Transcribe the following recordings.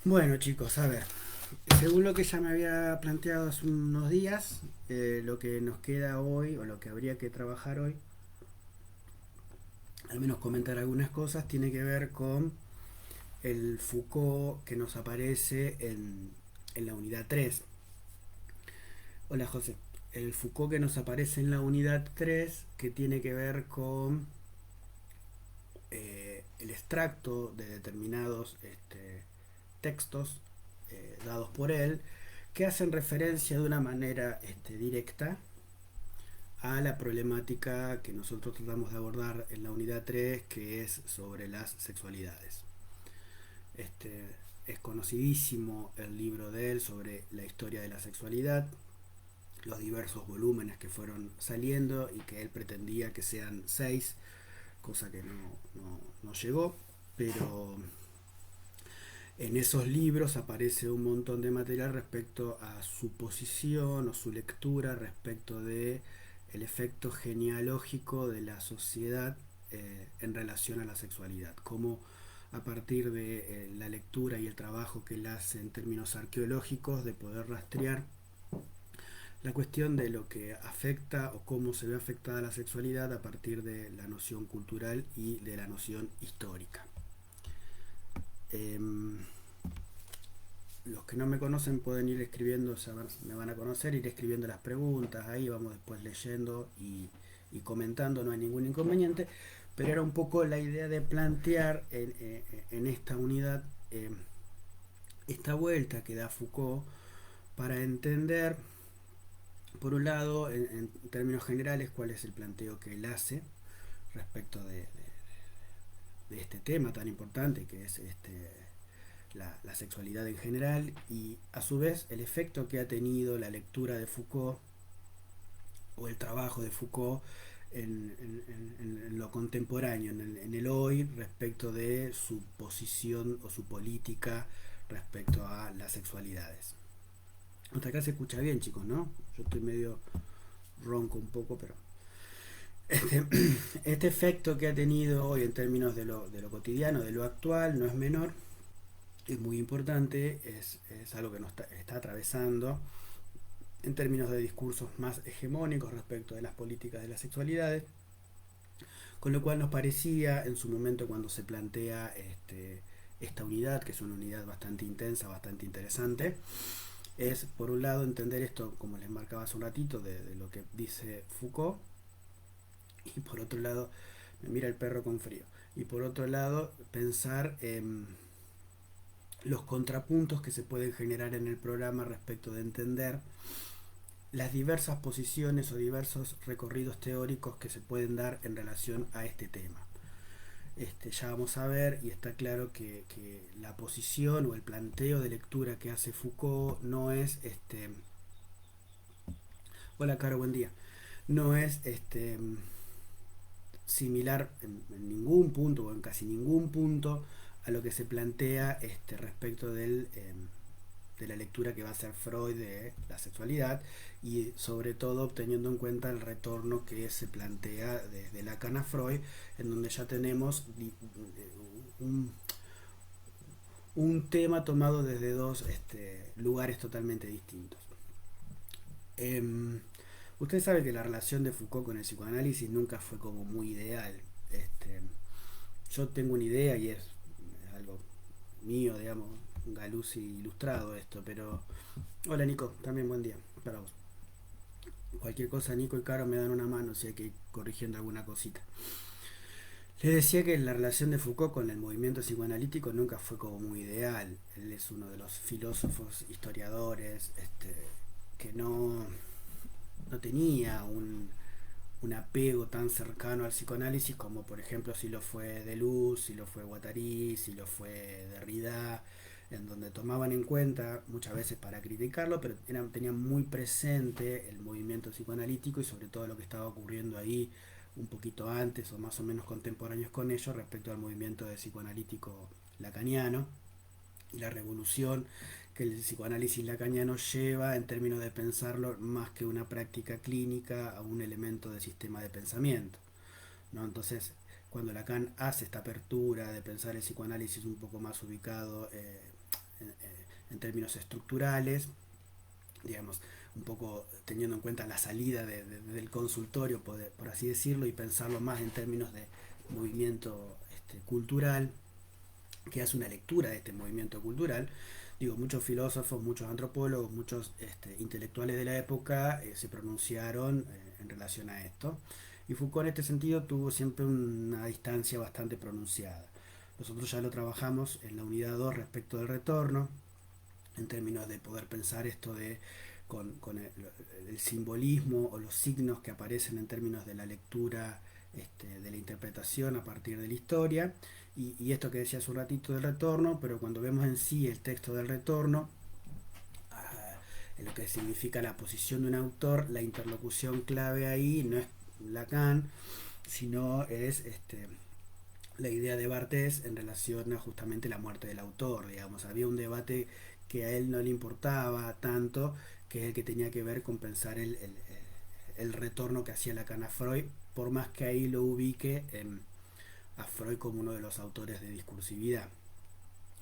Bueno, chicos, a ver, según lo que ya me había planteado hace unos días, lo que nos queda hoy, o lo que habría que trabajar hoy, al menos comentar algunas cosas, tiene que ver con el Foucault que nos aparece en la unidad 3. Hola, José. El Foucault que nos aparece en la unidad 3, que tiene que ver con el extracto de determinados textos dados por él, que hacen referencia de una manera directa a la problemática que nosotros tratamos de abordar en la unidad 3, que es sobre las sexualidades. Es conocidísimo el libro de él sobre la historia de la sexualidad, los diversos volúmenes que fueron saliendo y que él pretendía que sean 6, cosa que no llegó, pero en esos libros aparece un montón de material respecto a su posición o su lectura respecto de el efecto genealógico de la sociedad en relación a la sexualidad, cómo a partir de la lectura y el trabajo que él hace en términos arqueológicos de poder rastrear la cuestión de lo que afecta o cómo se ve afectada la sexualidad a partir de la noción cultural y de la noción histórica. Los que no me conocen pueden ir escribiendo, ya me van a conocer, ir escribiendo las preguntas, ahí vamos después leyendo y comentando, no hay ningún inconveniente, pero era un poco la idea de plantear en esta unidad esta vuelta que da Foucault para entender, por un lado, en términos generales, cuál es el planteo que él hace respecto de este tema tan importante que es la sexualidad en general, y a su vez el efecto que ha tenido la lectura de Foucault o el trabajo de Foucault en lo contemporáneo, en el hoy, respecto de su posición o su política respecto a las sexualidades. Hasta acá se escucha bien, chicos, ¿no? Yo estoy medio ronco un poco, pero este, este efecto que ha tenido hoy en términos de lo cotidiano, de lo actual, no es menor, es muy importante, es algo que nos está atravesando en términos de discursos más hegemónicos respecto de las políticas de las sexualidades, con lo cual nos parecía en su momento, cuando se plantea esta unidad, que es una unidad bastante intensa, bastante interesante, es por un lado entender esto, como les marcaba hace un ratito, de lo que dice Foucault, y por otro lado, me mira el perro con frío, y por otro lado pensar en los contrapuntos que se pueden generar en el programa respecto de entender las diversas posiciones o diversos recorridos teóricos que se pueden dar en relación a este tema. Ya vamos a ver, y está claro que la posición o el planteo de lectura que hace Foucault no es hola Caro, buen día, no es similar en ningún punto o en casi ningún punto a lo que se plantea respecto de la lectura que va a hacer Freud de la sexualidad, y sobre todo teniendo en cuenta el retorno que se plantea desde Lacan a Freud, en donde ya tenemos un, un tema tomado desde dos lugares totalmente distintos. Usted sabe que la relación de Foucault con el psicoanálisis nunca fue como muy ideal. Este, yo tengo una idea y es algo mío, digamos, un Galuzzi ilustrado esto, pero... Hola Nico, también buen día para vos. Cualquier cosa, Nico y Caro me dan una mano si hay que ir corrigiendo alguna cosita. Les decía que la relación de Foucault con el movimiento psicoanalítico nunca fue como muy ideal. Él es uno de los filósofos, historiadores, que no tenía un apego tan cercano al psicoanálisis como por ejemplo si lo fue Deleuze, si lo fue Guattari, si lo fue Derrida, en donde tomaban en cuenta muchas veces para criticarlo, pero tenían muy presente el movimiento psicoanalítico y sobre todo lo que estaba ocurriendo ahí un poquito antes o más o menos contemporáneos con ellos respecto al movimiento de psicoanalítico lacaniano y la revolución que el psicoanálisis lacaniano lleva en términos de pensarlo más que una práctica clínica a un elemento de sistema de pensamiento, ¿no? Entonces, cuando Lacan hace esta apertura de pensar el psicoanálisis un poco más ubicado en términos estructurales, digamos, un poco teniendo en cuenta la salida del consultorio, por así decirlo, y pensarlo más en términos de movimiento cultural, que hace una lectura de este movimiento cultural. Digo, muchos filósofos, muchos antropólogos, muchos intelectuales de la época se pronunciaron en relación a esto. Y Foucault en este sentido tuvo siempre una distancia bastante pronunciada. Nosotros ya lo trabajamos en la unidad 2 respecto del retorno, en términos de poder pensar esto de con el simbolismo o los signos que aparecen en términos de la lectura, de la interpretación a partir de la historia, y esto que decía hace un ratito del retorno, pero cuando vemos en sí el texto del retorno, en lo que significa la posición de un autor, la interlocución clave ahí no es Lacan, sino es la idea de Barthes en relación a justamente la muerte del autor. Digamos, había un debate que a él no le importaba tanto, que es el que tenía que ver con pensar el retorno que hacía Lacan a Freud, por más que ahí lo ubique a Freud como uno de los autores de discursividad.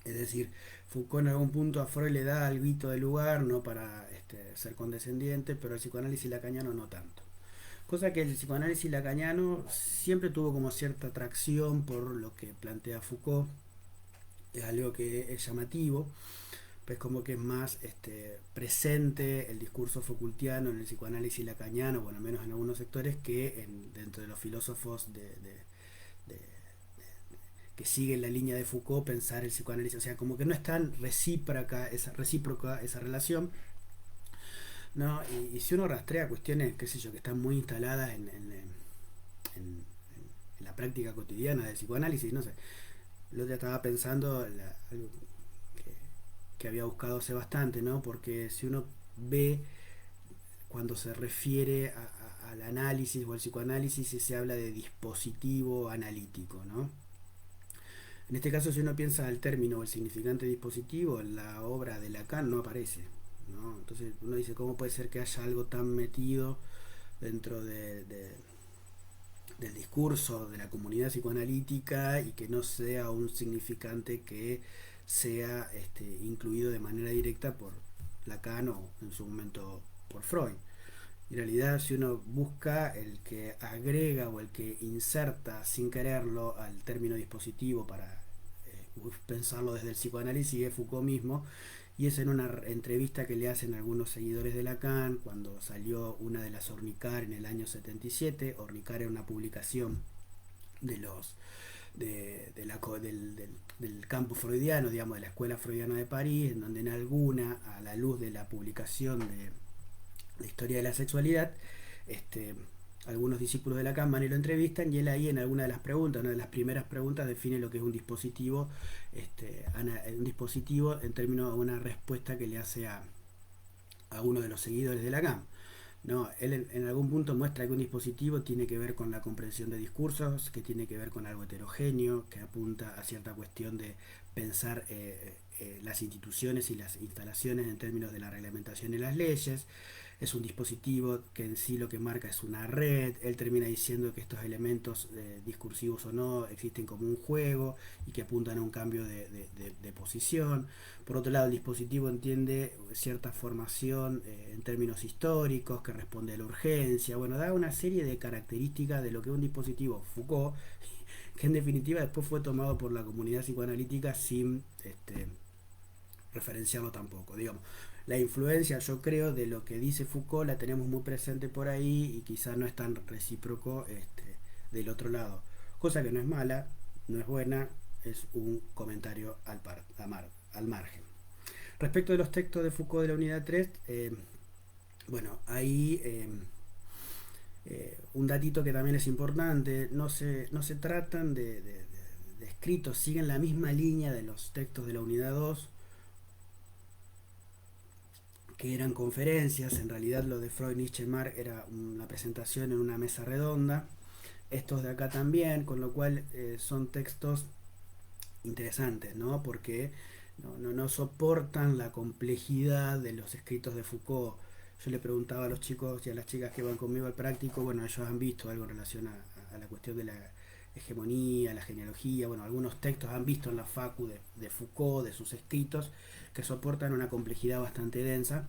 Es decir, Foucault en algún punto a Freud le da algo de lugar, no para ser condescendiente, pero el psicoanálisis lacaniano no tanto. Cosa que el psicoanálisis lacaniano siempre tuvo como cierta atracción por lo que plantea Foucault, es algo que es llamativo, pues como que es más presente el discurso Foucaultiano en el psicoanálisis lacaniano, bueno, al menos en algunos sectores, que dentro de los filósofos de, que siguen la línea de Foucault, pensar el psicoanálisis, o sea, como que no es tan recíproca esa relación, ¿no? Y si uno rastrea cuestiones, qué sé yo, que están muy instaladas en la práctica cotidiana del psicoanálisis, no sé, el otro día estaba pensando algo que había buscado hace bastante, ¿no? Porque si uno ve cuando se refiere al análisis o al psicoanálisis, se habla de dispositivo analítico, ¿no? En este caso, si uno piensa el término o el significante dispositivo, en la obra de Lacan no aparece, ¿no? Entonces uno dice, ¿cómo puede ser que haya algo tan metido dentro del discurso de la comunidad psicoanalítica y que no sea un significante que sea incluido de manera directa por Lacan o en su momento por Freud? En realidad, si uno busca el que agrega o el que inserta sin quererlo al término dispositivo para pensarlo desde el psicoanálisis, es Foucault mismo, y es en una entrevista que le hacen algunos seguidores de Lacan cuando salió una de las Ornicar en el año 77. Ornicar era una publicación de los del campo freudiano, digamos, de la escuela freudiana de París, en donde en alguna, a la luz de la publicación de la historia de la sexualidad, este, algunos discípulos de Lacan van y lo entrevistan, y él ahí en alguna de las preguntas, una de las primeras preguntas, define lo que es un dispositivo en términos de una respuesta que le hace a uno de los seguidores de Lacan. No, él en algún punto muestra que un dispositivo tiene que ver con la comprensión de discursos, que tiene que ver con algo heterogéneo, que apunta a cierta cuestión de pensar las instituciones y las instalaciones en términos de la reglamentación y las leyes. Es un dispositivo que en sí lo que marca es una red. Él termina diciendo que estos elementos discursivos o no existen como un juego y que apuntan a un cambio de posición. Por otro lado, el dispositivo entiende cierta formación en términos históricos que responde a la urgencia. Bueno, da una serie de características de lo que es un dispositivo Foucault, que en definitiva después fue tomado por la comunidad psicoanalítica sin referenciarlo tampoco. Digamos, la influencia, yo creo, de lo que dice Foucault la tenemos muy presente por ahí y quizá no es tan recíproco del otro lado. Cosa que no es mala, no es buena, es un comentario al margen. Respecto de los textos de Foucault de la unidad 3, bueno, ahí un datito que también es importante, no se tratan de escritos, siguen la misma línea de los textos de la unidad 2, que eran conferencias. En realidad lo de Freud, Nietzsche, Marx era una presentación en una mesa redonda, estos de acá también, con lo cual son textos interesantes, ¿no? Porque no soportan la complejidad de los escritos de Foucault. Yo le preguntaba a los chicos y a las chicas que van conmigo al práctico, bueno, ellos han visto algo en relación a la cuestión de hegemonía, la genealogía, bueno, algunos textos han visto en la Facu de Foucault, de sus escritos, que soportan una complejidad bastante densa,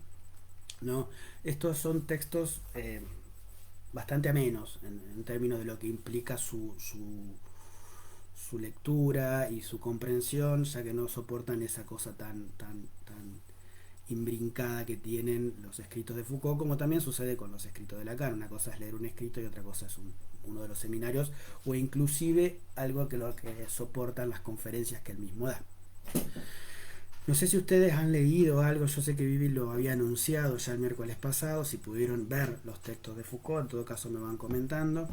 ¿no? Estos son textos bastante amenos en términos de lo que implica su lectura y su comprensión, ya que no soportan esa cosa tan imbrincada que tienen los escritos de Foucault, como también sucede con los escritos de Lacan. Una cosa es leer un escrito y otra cosa es uno de los seminarios, o inclusive algo que lo que soportan las conferencias que él mismo da. No sé si ustedes han leído algo, yo sé que Vivi lo había anunciado ya el miércoles pasado, si pudieron ver los textos de Foucault, en todo caso me van comentando.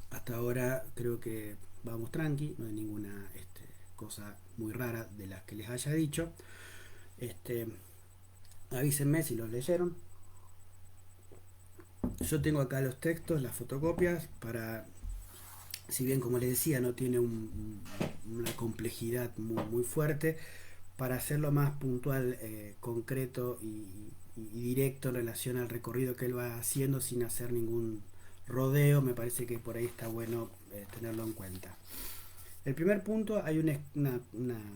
Hasta ahora creo que vamos tranqui, no hay ninguna cosa muy rara de las que les haya dicho. Avísenme si los leyeron. Yo tengo acá los textos, las fotocopias, para, si bien como les decía, no tiene una complejidad muy fuerte, para hacerlo más puntual, concreto y directo en relación al recorrido que él va haciendo sin hacer ningún rodeo, me parece que por ahí está bueno tenerlo en cuenta. El primer punto, hay una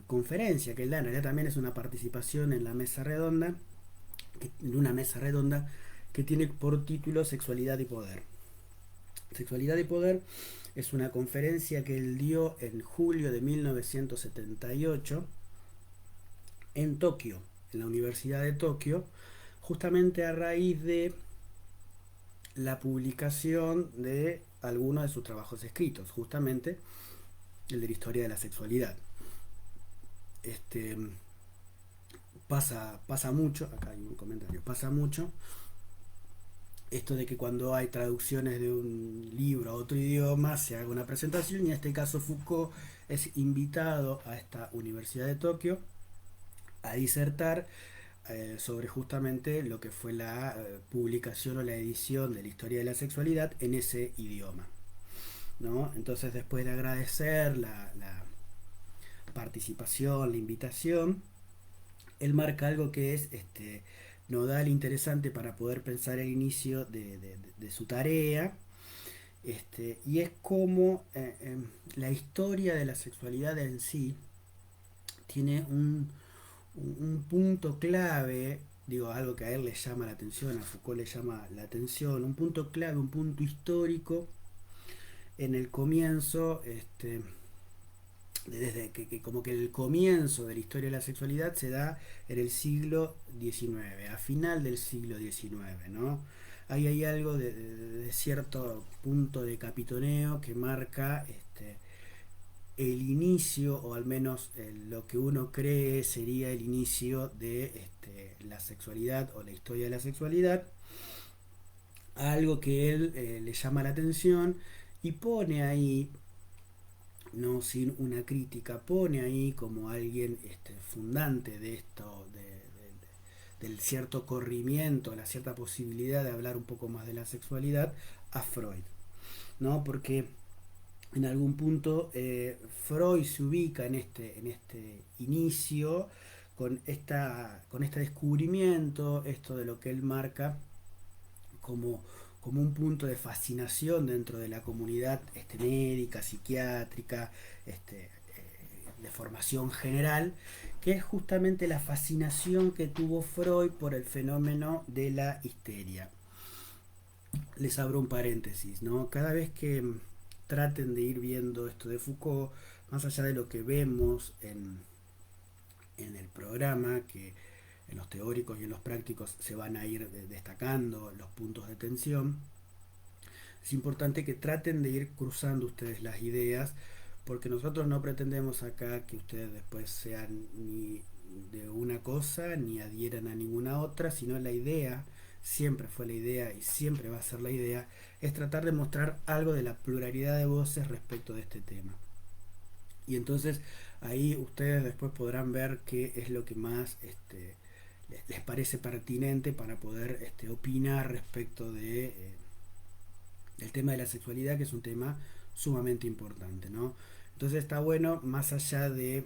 conferencia que él da, en realidad también es una participación en la mesa redonda, en una mesa redonda que tiene por título Sexualidad y Poder. Sexualidad y Poder es una conferencia que él dio en julio de 1978 en Tokio, en la Universidad de Tokio, justamente a raíz de la publicación de algunos de sus trabajos escritos, justamente el de la historia de la sexualidad. Pasa mucho, acá hay un comentario, pasa mucho esto de que cuando hay traducciones de un libro a otro idioma se haga una presentación, y en este caso Foucault es invitado a esta Universidad de Tokio a disertar sobre justamente lo que fue la publicación o la edición de la historia de la sexualidad en ese idioma, ¿no? Entonces, después de agradecer la participación, la invitación, él marca algo que es nodal, interesante para poder pensar el inicio de su tarea, y es como la historia de la sexualidad en sí tiene un punto clave, digo, algo que a él le llama la atención, a Foucault le llama la atención, un punto clave, un punto histórico en el comienzo, desde que como que el comienzo de la historia de la sexualidad se da en el siglo XIX, a final del siglo XIX, ¿no? Ahí hay algo de cierto punto de capitoneo que marca el inicio, o al menos lo que uno cree sería el inicio de la sexualidad o la historia de la sexualidad, algo que él le llama la atención y pone ahí, no sin una crítica, pone ahí como alguien fundante de esto, del cierto corrimiento, la cierta posibilidad de hablar un poco más de la sexualidad, a Freud, ¿no? Porque en algún punto Freud se ubica en este inicio con este descubrimiento, esto de lo que él marca como, como un punto de fascinación dentro de la comunidad médica, psiquiátrica, de formación general, que es justamente la fascinación que tuvo Freud por el fenómeno de la histeria. Les abro un paréntesis, ¿no? Cada vez que traten de ir viendo esto de Foucault, más allá de lo que vemos en el programa, que en los teóricos y en los prácticos se van a ir destacando los puntos de tensión, es importante que traten de ir cruzando ustedes las ideas, porque nosotros no pretendemos acá que ustedes después sean ni de una cosa ni adhieran a ninguna otra, sino la idea, siempre fue la idea y siempre va a ser la idea, es tratar de mostrar algo de la pluralidad de voces respecto de este tema. Y entonces ahí ustedes después podrán ver qué es lo que más les parece pertinente para poder opinar respecto del tema de la sexualidad, que es un tema sumamente importante, ¿no? Entonces está bueno, más allá de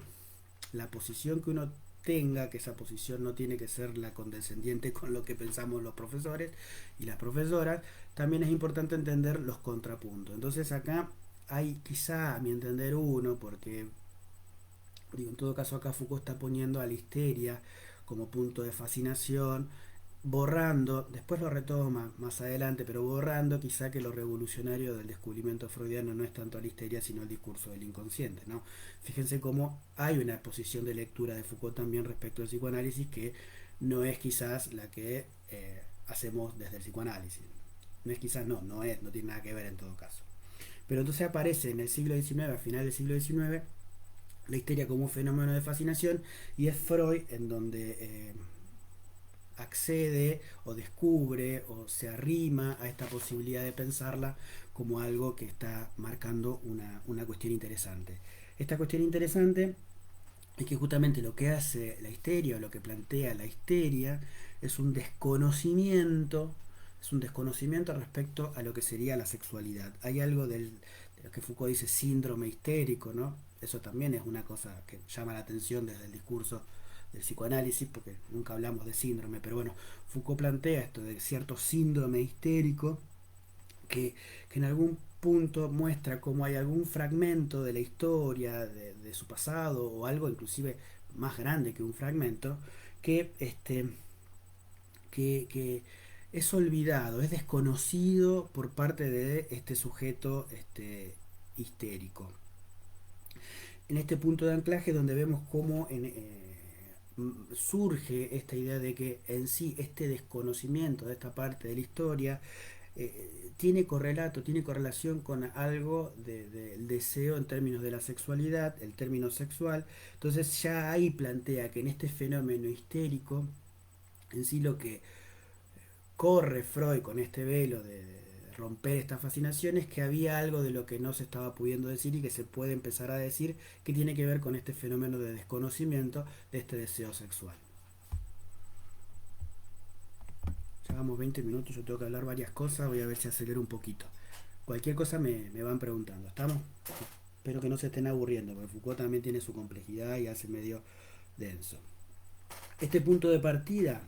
la posición que uno tenga, que esa posición no tiene que ser la condescendiente con lo que pensamos los profesores y las profesoras, también es importante entender los contrapuntos. Entonces acá hay quizá, a mi entender, uno, porque digo, en todo caso acá Foucault está poniendo a la histeria como punto de fascinación, borrando, después lo retoma más adelante, pero borrando quizá que lo revolucionario del descubrimiento freudiano no es tanto la histeria, sino el discurso del inconsciente, ¿no? Fíjense cómo hay una posición de lectura de Foucault también respecto al psicoanálisis que no es quizás la que hacemos desde el psicoanálisis. No es quizás, no es, no tiene nada que ver en todo caso. Pero entonces aparece en el siglo XIX, a final del siglo XIX, la histeria como un fenómeno de fascinación, y es Freud en donde accede o descubre o se arrima a esta posibilidad de pensarla como algo que está marcando una cuestión interesante. Esta cuestión interesante es que justamente lo que hace la histeria o lo que plantea la histeria es un desconocimiento respecto a lo que sería la sexualidad. Hay algo de lo que Foucault dice síndrome histérico, ¿no? Eso también es una cosa que llama la atención desde el discurso del psicoanálisis, porque nunca hablamos de síndrome, pero bueno, Foucault plantea esto de cierto síndrome histérico que en algún punto muestra cómo hay algún fragmento de la historia, de su pasado, o algo inclusive más grande que un fragmento, que, que es olvidado, es desconocido por parte de este sujeto histérico. En este punto de anclaje donde vemos cómo surge esta idea de que en sí este desconocimiento de esta parte de la historia tiene correlato, tiene correlación con algo del deseo en términos de la sexualidad, el término sexual. Entonces ya ahí plantea que en este fenómeno histérico, en sí lo que corre Freud con este velo de romper estas fascinaciones, que había algo de lo que no se estaba pudiendo decir y que se puede empezar a decir que tiene que ver con este fenómeno de desconocimiento de este deseo sexual. Llevamos 20 minutos, yo tengo que hablar varias cosas, voy a ver si acelero un poquito. Cualquier cosa me van preguntando, ¿estamos? Espero que no se estén aburriendo, porque Foucault también tiene su complejidad y hace medio denso. Este punto de partida,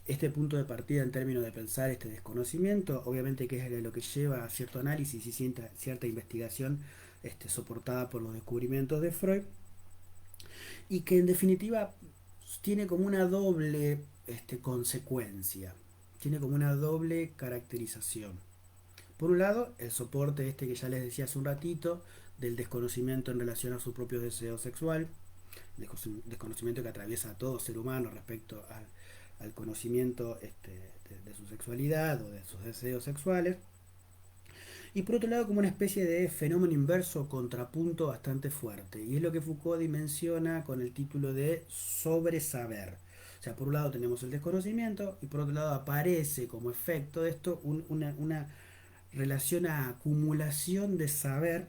este punto de partida en términos de pensar este desconocimiento, obviamente que es lo que lleva a cierto análisis y cierta investigación soportada por los descubrimientos de Freud, y que en definitiva tiene como una doble consecuencia, tiene como una doble caracterización. Por un lado, el soporte que ya les decía hace un ratito, del desconocimiento en relación a su propio deseo sexual, desconocimiento que atraviesa a todo ser humano respecto al conocimiento de su sexualidad o de sus deseos sexuales. Y por otro lado, como una especie de fenómeno inverso, contrapunto bastante fuerte. Y es lo que Foucault dimensiona con el título de sobresaber. O sea, por un lado tenemos el desconocimiento y por otro lado aparece como efecto de esto una relación a acumulación de saber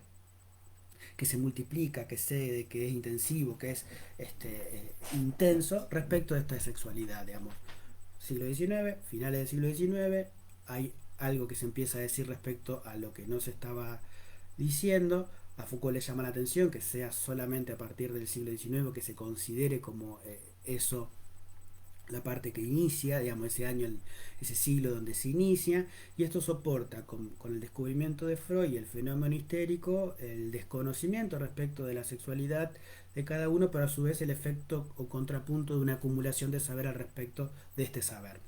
que se multiplica, que cede, que es intensivo, que es intenso respecto de esta sexualidad, digamos. Siglo XIX, finales del siglo XIX, hay algo que se empieza a decir respecto a lo que no se estaba diciendo. A Foucault le llama la atención que sea solamente a partir del siglo XIX que se considere como eso la parte que inicia, digamos, ese año, ese siglo donde se inicia, y esto soporta con el descubrimiento de Freud y el fenómeno histérico, el desconocimiento respecto de la sexualidad de cada uno, pero a su vez el efecto o contrapunto de una acumulación de saber al respecto de este saber,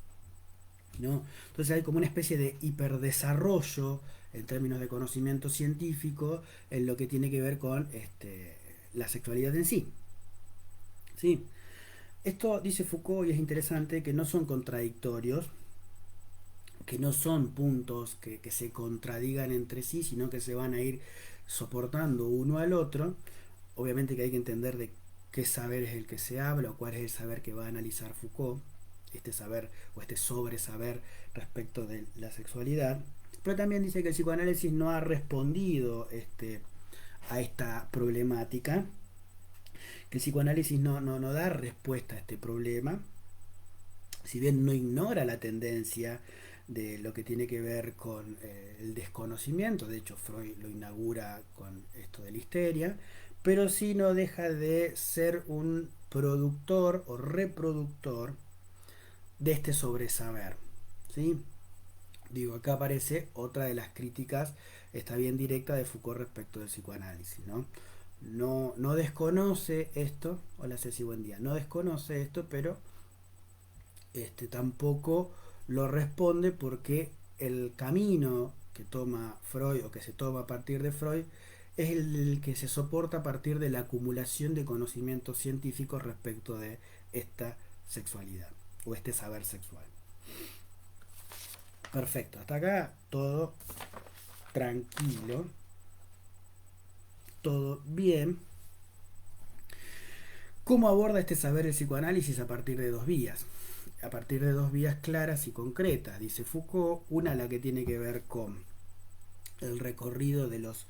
¿no? Entonces hay como una especie de hiperdesarrollo en términos de conocimiento científico en lo que tiene que ver con la sexualidad en sí. ¿Sí? Esto dice Foucault y es interesante que no son contradictorios, que no son puntos que se contradigan entre sí, sino que se van a ir soportando uno al otro. Obviamente que hay que entender de qué saber es el que se habla o cuál es el saber que va a analizar Foucault, este saber o este sobresaber respecto de la sexualidad. Pero también dice que el psicoanálisis no ha respondido a esta problemática, que el psicoanálisis no da respuesta a este problema, si bien no ignora la tendencia de lo que tiene que ver con el desconocimiento, de hecho Freud lo inaugura con esto de la histeria, pero sí no deja de ser un productor o reproductor de este sobresaber, ¿sí? Digo, acá aparece otra de las críticas, está bien directa, de Foucault respecto del psicoanálisis, ¿no? No desconoce esto, hola Ceci, buen día, no desconoce esto, pero tampoco lo responde porque el camino que toma Freud o que se toma a partir de Freud es el que se soporta a partir de la acumulación de conocimientos científicos respecto de esta sexualidad o este saber sexual. Perfecto, hasta acá todo tranquilo, todo bien. ¿Cómo aborda este saber el psicoanálisis? A partir de dos vías. A partir de dos vías claras y concretas, dice Foucault. Una, la que tiene que ver con el recorrido de las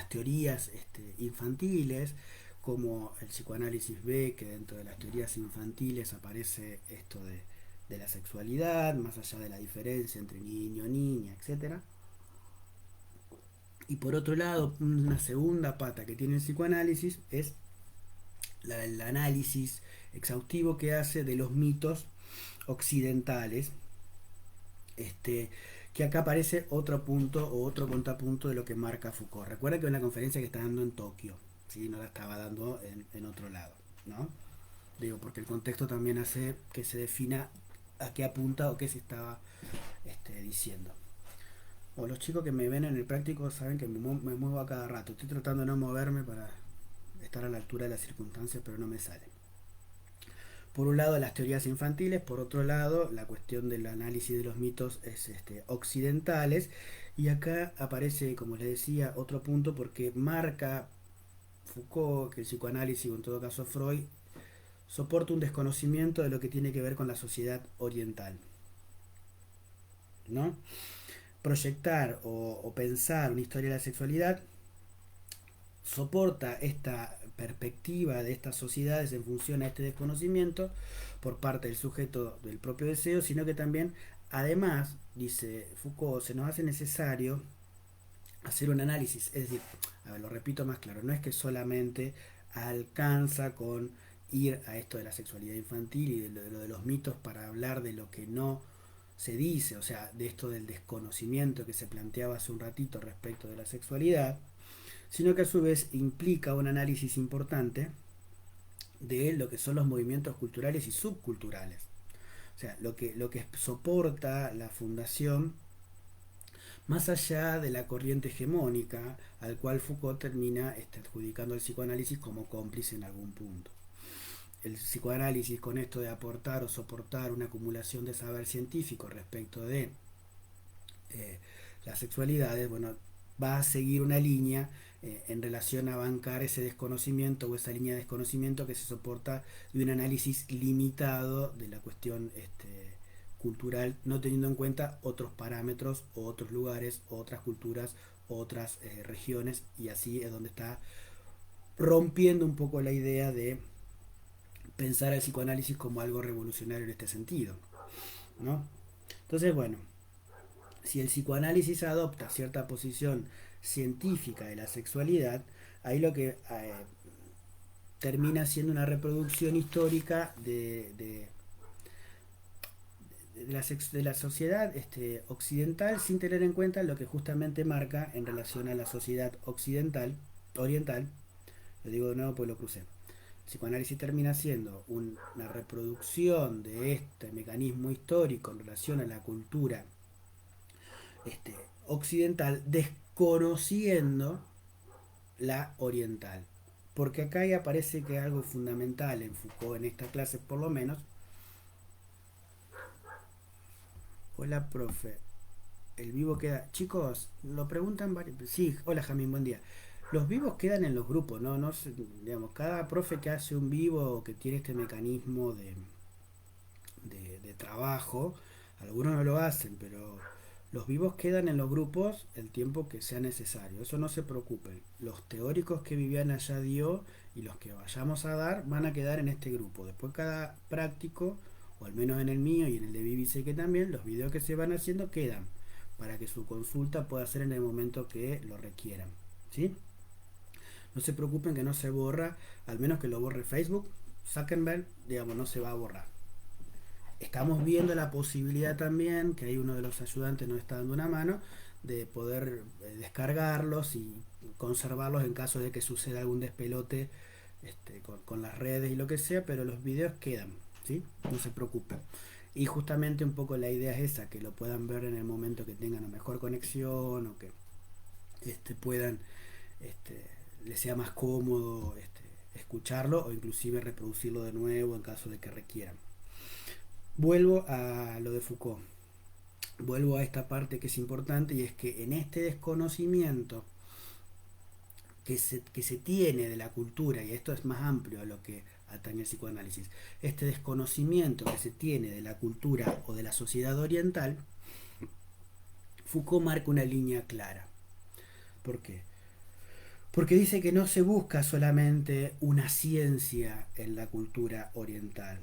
teorías infantiles, como el psicoanálisis ve que dentro de las teorías infantiles aparece esto de la sexualidad, más allá de la diferencia entre niño, niña, etcétera. Y por otro lado, una segunda pata que tiene el psicoanálisis es el análisis exhaustivo que hace de los mitos occidentales, que acá aparece otro punto o otro contrapunto de lo que marca Foucault. Recuerda que es una conferencia que está dando en Tokio, ¿sí? No la estaba dando en otro lado, ¿no? Digo, porque el contexto también hace que se defina a qué apunta o qué se estaba diciendo. O los chicos que me ven en el práctico saben que me muevo a cada rato. Estoy tratando de no moverme para estar a la altura de las circunstancias, pero no me sale. Por un lado las teorías infantiles, por otro lado la cuestión del análisis de los mitos occidentales, y acá aparece, como les decía, otro punto porque marca Foucault que el psicoanálisis, o en todo caso Freud, soporta un desconocimiento de lo que tiene que ver con la sociedad oriental, ¿no? Proyectar o pensar una historia de la sexualidad soporta esta perspectiva de estas sociedades en función a este desconocimiento por parte del sujeto del propio deseo, sino que también, además, dice Foucault, se nos hace necesario hacer un análisis, es decir, a ver, lo repito más claro, no es que solamente alcanza con ir a esto de la sexualidad infantil y de lo de los mitos para hablar de lo que no se dice, o sea, de esto del desconocimiento que se planteaba hace un ratito respecto de la sexualidad, sino que a su vez implica un análisis importante de lo que son los movimientos culturales y subculturales. O sea, lo que soporta la fundación más allá de la corriente hegemónica al cual Foucault termina adjudicando el psicoanálisis como cómplice en algún punto. El psicoanálisis, con esto de aportar o soportar una acumulación de saber científico respecto de las sexualidades, bueno, va a seguir una línea en relación a bancar ese desconocimiento o esa línea de desconocimiento que se soporta de un análisis limitado de la cuestión cultural, no teniendo en cuenta otros parámetros o otros lugares, o otras culturas, o otras regiones, y así es donde está rompiendo un poco la idea de pensar el psicoanálisis como algo revolucionario en este sentido, ¿no? Entonces, bueno, si el psicoanálisis adopta cierta posición científica de la sexualidad, ahí lo que termina siendo una reproducción histórica de la sociedad occidental, sin tener en cuenta lo que justamente marca en relación a la sociedad occidental, oriental. Lo digo de nuevo pues lo crucé. El psicoanálisis termina siendo una reproducción de este mecanismo histórico en relación a la cultura occidental, desconociendo la oriental. Porque acá ya parece que algo fundamental en Foucault, en esta clase por lo menos. Hola, profe. El vivo queda. Chicos, lo preguntan varios. Sí, hola Jamín, buen día. Los vivos quedan en los grupos, ¿no? No digamos, cada profe que hace un vivo o que tiene este mecanismo de trabajo, algunos no lo hacen, pero los vivos quedan en los grupos el tiempo que sea necesario. Eso no se preocupen. Los teóricos que vivían allá dio y los que vayamos a dar van a quedar en este grupo. Después cada práctico, o al menos en el mío y en el de Vivi sé que también, los videos que se van haciendo quedan para que su consulta pueda ser en el momento que lo requieran. ¿Sí? No se preocupen que no se borra, al menos que lo borre Facebook. Zuckerberg, digamos, no se va a borrar. estamos viendo la posibilidad también, que ahí uno de los ayudantes nos está dando una mano, de poder descargarlos y conservarlos en caso de que suceda algún despelote con las redes y lo que sea, pero los videos quedan, ¿sí? No se preocupen. Y justamente un poco la idea es esa, que lo puedan ver en el momento que tengan una mejor conexión o que puedan, este, les sea más cómodo escucharlo o inclusive reproducirlo de nuevo en caso de que requieran. Vuelvo a lo de Foucault. Vuelvo a esta parte que es importante, y es que en este desconocimiento que se tiene de la cultura, y esto es más amplio a lo que atañe el psicoanálisis, este desconocimiento que se tiene de la cultura o de la sociedad oriental, Foucault marca una línea clara. ¿Por qué? Porque dice que no se busca solamente una ciencia en la cultura oriental,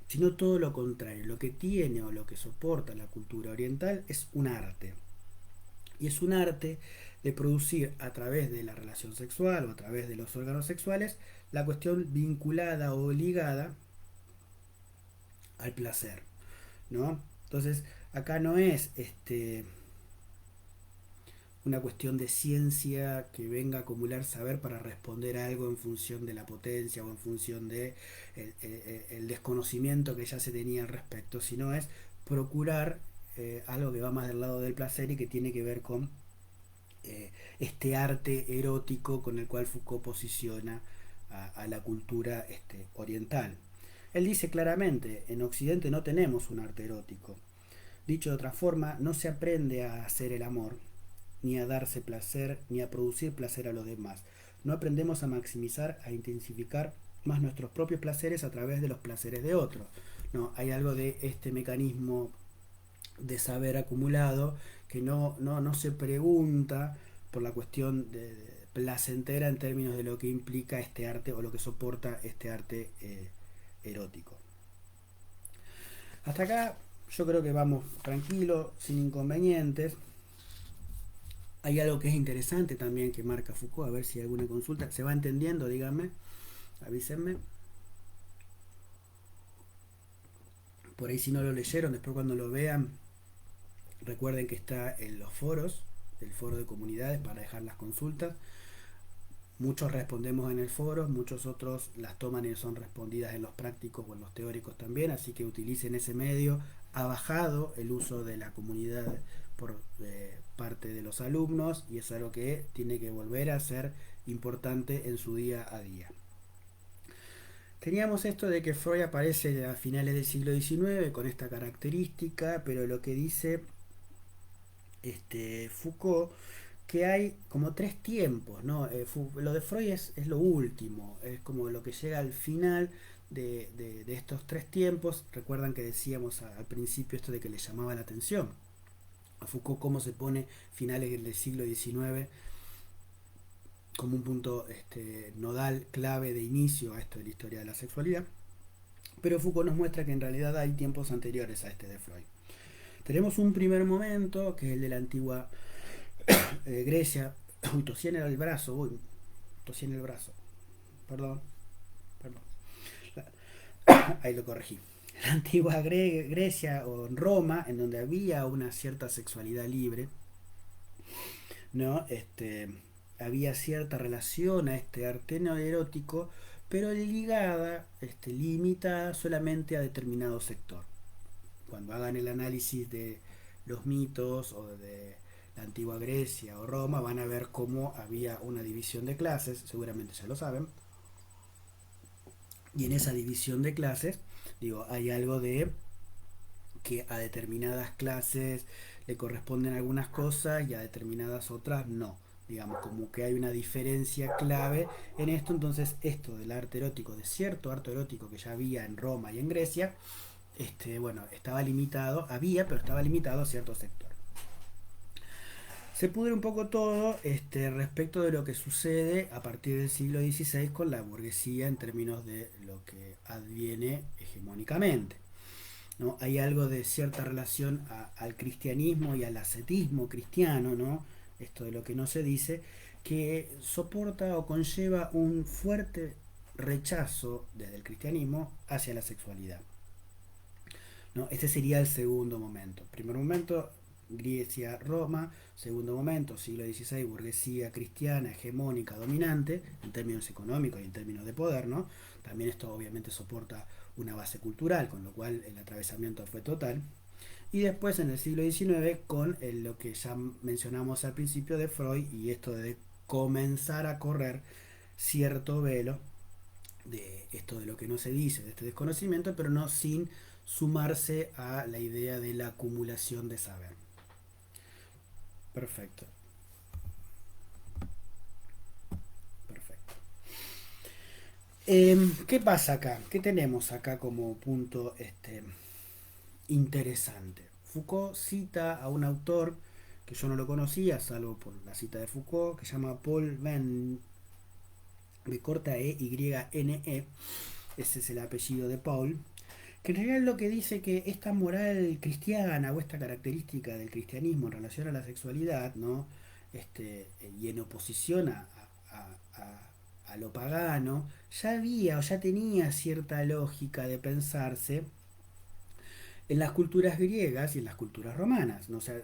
sino todo lo contrario. Lo que tiene o lo que soporta la cultura oriental es un arte. Y es un arte de producir a través de la relación sexual o a través de los órganos sexuales la cuestión vinculada o ligada al placer, ¿no? Entonces, acá no es una cuestión de ciencia que venga a acumular saber para responder a algo en función de la potencia o en función de el desconocimiento que ya se tenía al respecto, sino es procurar algo que va más del lado del placer y que tiene que ver con este arte erótico con el cual Foucault posiciona a la cultura oriental. Él dice claramente, en Occidente no tenemos un arte erótico. Dicho de otra forma, no se aprende a hacer el amor, ni a darse placer, ni a producir placer a los demás. No aprendemos a maximizar, a intensificar más nuestros propios placeres a través de los placeres de otros. No, hay algo de este mecanismo de saber acumulado que no se pregunta por la cuestión de placentera en términos de lo que implica este arte o lo que soporta este arte erótico. Hasta acá yo creo que vamos tranquilo, sin inconvenientes. Hay algo que es interesante también que marca Foucault, a ver si hay alguna consulta. ¿Se va entendiendo? Díganme, avísenme. Por ahí si no lo leyeron, después cuando lo vean, recuerden que está en los foros, el foro de comunidades para dejar las consultas. Muchos respondemos en el foro, muchos otros las toman y son respondidas en los prácticos o en los teóricos también, así que utilicen ese medio. Ha bajado el uso de la comunidad por parte de los alumnos y es algo que tiene que volver a ser importante en su día a día. Teníamos esto de que Freud aparece a finales del siglo XIX con esta característica, pero lo que dice Foucault, que hay como tres tiempos, ¿no? Lo de Freud es lo último, es como lo que llega al final de estos tres tiempos. Recuerdan que decíamos al principio esto de que le llamaba la atención a Foucault cómo se pone finales del siglo XIX como un punto nodal, clave de inicio a esto de la historia de la sexualidad. Pero Foucault nos muestra que en realidad hay tiempos anteriores a este de Freud. Tenemos un primer momento, que es el de la antigua Grecia. Uy, tosí en el brazo, tosí en el brazo. Perdón, perdón. Ahí lo corregí. La antigua Grecia o Roma, en donde había una cierta sexualidad libre, ¿no? Había cierta relación a este arte no erótico, pero ligada, limitada solamente a determinado sector. Cuando hagan el análisis de los mitos o de la antigua Grecia o Roma, van a ver cómo había una división de clases, seguramente ya lo saben, y en esa división de clases, digo, hay algo de que a determinadas clases le corresponden algunas cosas y a determinadas otras no. Digamos, como que hay una diferencia clave en esto. Entonces esto del arte erótico, de cierto arte erótico que ya había en Roma y en Grecia, bueno, estaba limitado, había, pero estaba limitado a cierto sector. Se pudre un poco todo respecto de lo que sucede a partir del siglo XVI con la burguesía en términos de lo que adviene hegemónicamente, ¿no? Hay algo de cierta relación al cristianismo y al ascetismo cristiano, ¿no? Esto de lo que no se dice, que soporta o conlleva un fuerte rechazo desde el cristianismo hacia la sexualidad. ¿no? Este sería el segundo momento. Primer momento, Grecia, Roma. Segundo momento, siglo XVI, burguesía cristiana, hegemónica, dominante, en términos económicos y en términos de poder, ¿no? También esto obviamente soporta una base cultural, con lo cual el atravesamiento fue total. Y después en el siglo XIX con lo que ya mencionamos al principio de Freud y esto de comenzar a correr cierto velo de esto de lo que no se dice, de este desconocimiento, pero no sin sumarse a la idea de la acumulación de saber. Perfecto, perfecto. ¿Qué pasa acá? ¿Qué tenemos acá como punto interesante? Foucault cita a un autor que yo no lo conocía, salvo por la cita de Foucault, que se llama Paul Venn, B corta E Y N E, ese es el apellido de Paul, que en realidad lo que dice que esta moral cristiana o esta característica del cristianismo en relación a la sexualidad, ¿no? Y en oposición a lo pagano, ya había o ya tenía cierta lógica de pensarse en las culturas griegas y en las culturas romanas, ¿no? O sea,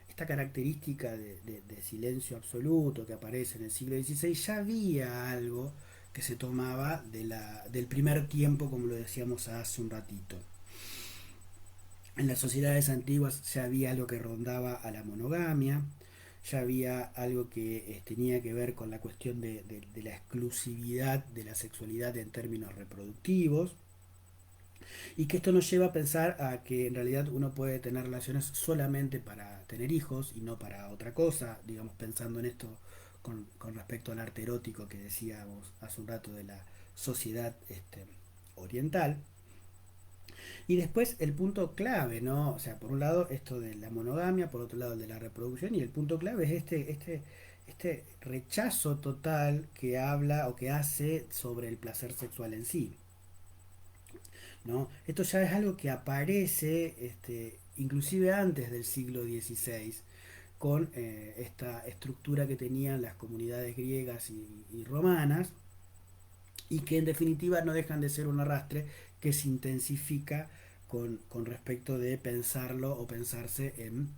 esta característica de silencio absoluto que aparece en el siglo XVI, ya había algo que se tomaba del primer tiempo, como lo decíamos hace un ratito. En las sociedades antiguas ya había algo que rondaba a la monogamia, ya había algo que tenía que ver con la cuestión de la exclusividad de la sexualidad en términos reproductivos, y que esto nos lleva a pensar a que en realidad uno puede tener relaciones solamente para tener hijos y no para otra cosa, digamos pensando en esto con respecto al arte erótico que decíamos hace un rato de la sociedad oriental. Y después el punto clave, ¿no? O sea, por un lado esto de la monogamia, por otro lado el de la reproducción, y el punto clave es este rechazo total que habla o que hace sobre el placer sexual en sí, ¿no? Esto ya es algo que aparece inclusive antes del siglo XVI, con esta estructura que tenían las comunidades griegas y romanas, y que en definitiva no dejan de ser un arrastre que se intensifica con respecto de pensarlo o pensarse en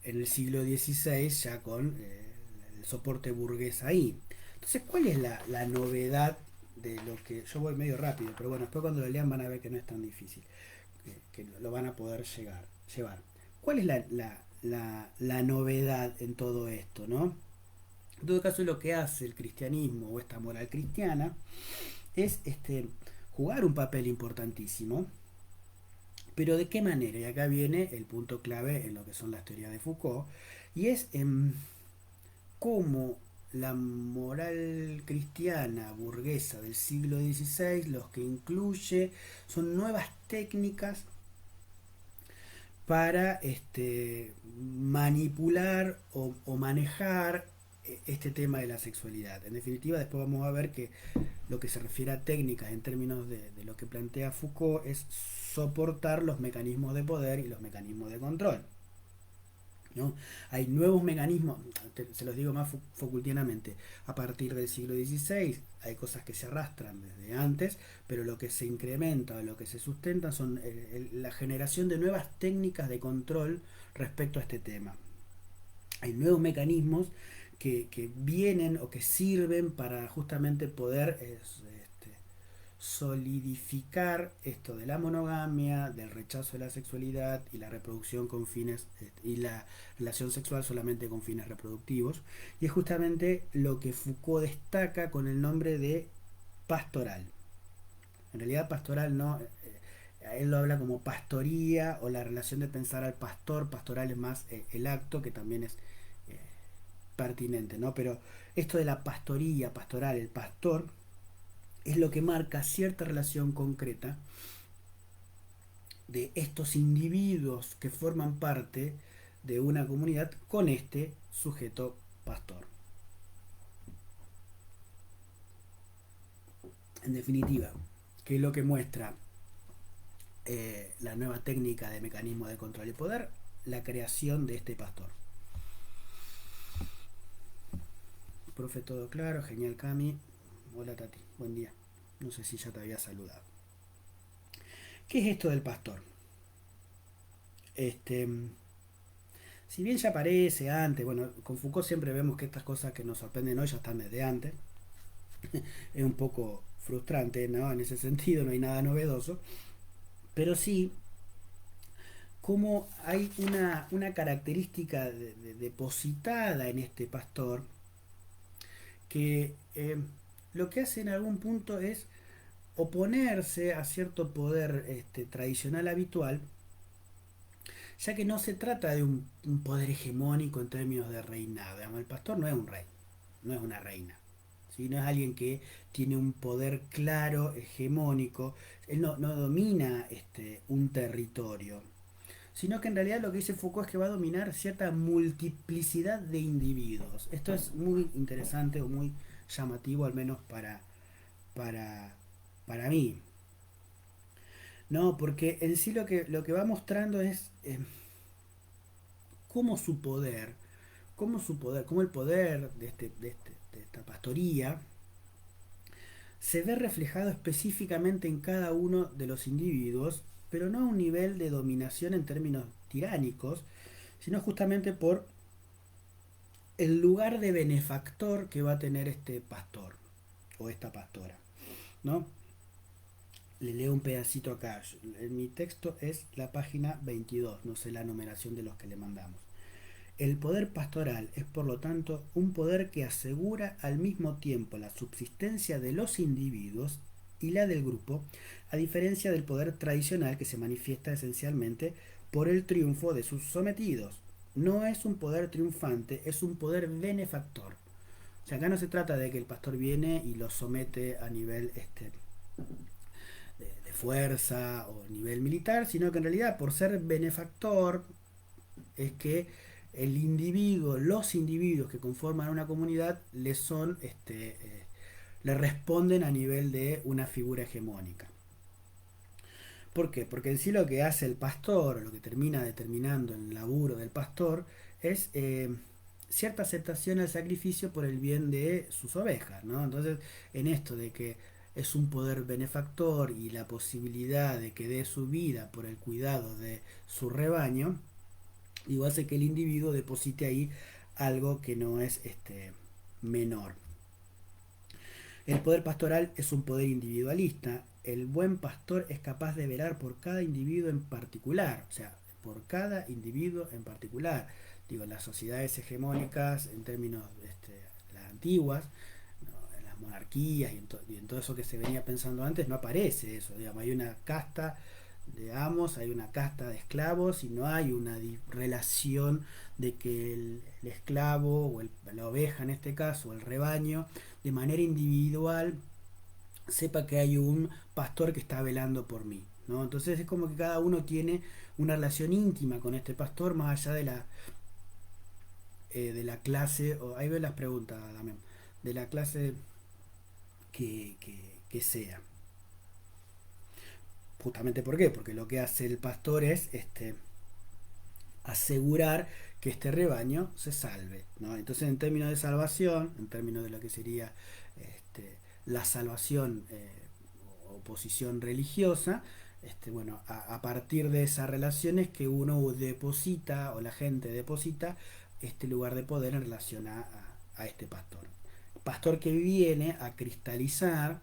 el siglo XVI, ya con el soporte burgués ahí. Entonces, ¿cuál es la novedad de lo que... Yo voy medio rápido, pero bueno, después cuando lo lean van a ver que no es tan difícil, que lo van a poder llevar. ¿Cuál es la novedad en todo esto, no? En todo caso, lo que hace el cristianismo o esta moral cristiana es jugar un papel importantísimo, pero ¿de qué manera? Y acá viene el punto clave en lo que son las teorías de Foucault, y es cómo la moral cristiana burguesa del siglo XVI, los que incluye son nuevas técnicas para manipular o manejar este tema de la sexualidad. En definitiva, después vamos a ver que lo que se refiere a técnicas en términos de lo que plantea Foucault es soportar los mecanismos de poder y los mecanismos de control, ¿no? Hay nuevos mecanismos, se los digo más Foucaultianamente, a partir del siglo XVI hay cosas que se arrastran desde antes, pero lo que se incrementa, lo que se sustenta son la generación de nuevas técnicas de control respecto a este tema. Hay nuevos mecanismos que vienen o que sirven para justamente poder solidificar esto de la monogamia, del rechazo de la sexualidad y la reproducción con fines y la relación sexual solamente con fines reproductivos. Y es justamente lo que Foucault destaca con el nombre de pastoral. En realidad pastoral no, él lo habla como pastoría o la relación de pensar al pastor, pastoral es más el acto que también es eh, pertinente, ¿no? Pero esto de la pastoría, pastoral, el pastor, es lo que marca cierta relación concreta de estos individuos que forman parte de una comunidad con este sujeto pastor. En definitiva, ¿qué es lo que muestra la nueva técnica de mecanismo de control y poder? La creación de este pastor. Profe, todo claro, genial Cami. Hola Tati, buen día. No sé si ya te había saludado. ¿Qué es esto del pastor? Este, si bien ya aparece antes, bueno, con Foucault siempre vemos que estas cosas que nos sorprenden hoy ya están desde antes. Es un poco frustrante, ¿no? En ese sentido no hay nada novedoso, pero sí como hay una característica depositada en este pastor que lo que hace en algún punto es oponerse a cierto poder tradicional habitual, ya que no se trata de un poder hegemónico en términos de reinado. Digamos, el pastor no es un rey, no es una reina, ¿sí? No es alguien que tiene un poder claro, hegemónico, él no domina un territorio, sino que en realidad lo que dice Foucault es que va a dominar cierta multiplicidad de individuos. Esto es muy interesante o muy llamativo, al menos para, para mí. No, porque en sí lo que va mostrando es cómo su poder, cómo el poder de esta pastoría se ve reflejado específicamente en cada uno de los individuos, pero no a un nivel de dominación en términos tiránicos, sino justamente por el lugar de benefactor que va a tener este pastor o esta pastora, ¿no? Le leo un pedacito acá. En mi texto es la página 22, no sé la numeración de los que le mandamos. El poder pastoral es, por lo tanto, un poder que asegura al mismo tiempo la subsistencia de los individuos y la del grupo, a diferencia del poder tradicional que se manifiesta esencialmente por el triunfo de sus sometidos. No es un poder triunfante, es un poder benefactor. O sea, acá no se trata de que el pastor viene y los somete a nivel de fuerza o nivel militar, sino que en realidad por ser benefactor es que el individuo, los individuos que conforman una comunidad le responden a nivel de una figura hegemónica. ¿Por qué? Porque en sí lo que hace el pastor, o lo que termina determinando el laburo del pastor, es cierta aceptación al sacrificio por el bien de sus ovejas, ¿no? Entonces, en esto de que es un poder benefactor y la posibilidad de que dé su vida por el cuidado de su rebaño, digo, hace que el individuo deposite ahí algo que no es menor. El poder pastoral es un poder individualista. El buen pastor es capaz de velar por cada individuo en particular, o sea, por cada individuo en particular. Digo, en las sociedades hegemónicas, en términos las antiguas, ¿no? En las monarquías y en todo eso que se venía pensando antes, no aparece eso. Digamos, hay una casta de amos, hay una casta de esclavos y no hay una relación de que el esclavo o la oveja en este caso, el rebaño, de manera individual sepa que hay un pastor que está velando por mí, ¿no? Entonces es como que cada uno tiene una relación íntima con este pastor más allá de la clase, o ahí veo las preguntas, Damián, de la clase que sea. Justamente ¿por qué? Porque lo que hace el pastor es asegurar que este rebaño se salve, ¿no? Entonces, en términos de salvación, en términos de lo que sería la salvación o posición religiosa, bueno, a partir de esas relaciones que uno deposita o la gente deposita este lugar de poder en relación a este pastor. Pastor que viene a cristalizar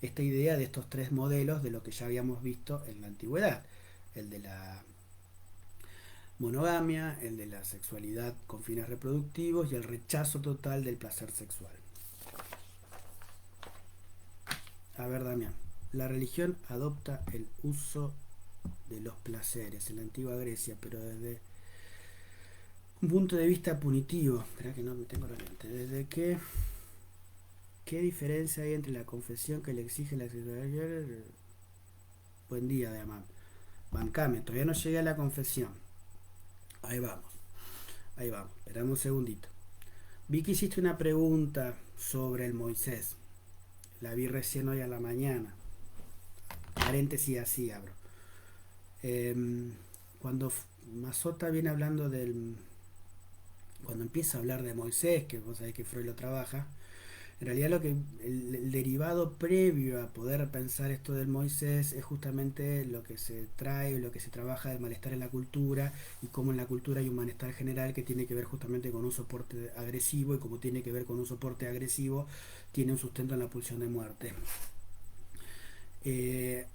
esta idea de estos tres modelos de lo que ya habíamos visto en la antigüedad, el de la monogamia, el de la sexualidad con fines reproductivos y el rechazo total del placer sexual. A ver, Damián, la religión adopta el uso de los placeres en la antigua Grecia, pero desde un punto de vista punitivo. Espera que no me tengo realmente. ¿Desde qué diferencia hay entre la confesión que le exige la sexualidad? Buen día, Damián. Bancame, todavía no llegué a la confesión. Ahí vamos, ahí vamos. Esperamos un segundito. Vi que hiciste una pregunta sobre el Moisés. La vi recién hoy a la mañana. Paréntesis así abro. Cuando Mazota viene hablando cuando empieza a hablar de Moisés, que vos sabés que Freud lo trabaja, En realidad el derivado previo a poder pensar esto del Moisés es justamente lo que se trae, lo que se trabaja del malestar en la cultura y cómo en la cultura hay un malestar general que tiene que ver justamente con un soporte agresivo y como tiene que ver con un soporte agresivo tiene un sustento en la pulsión de muerte.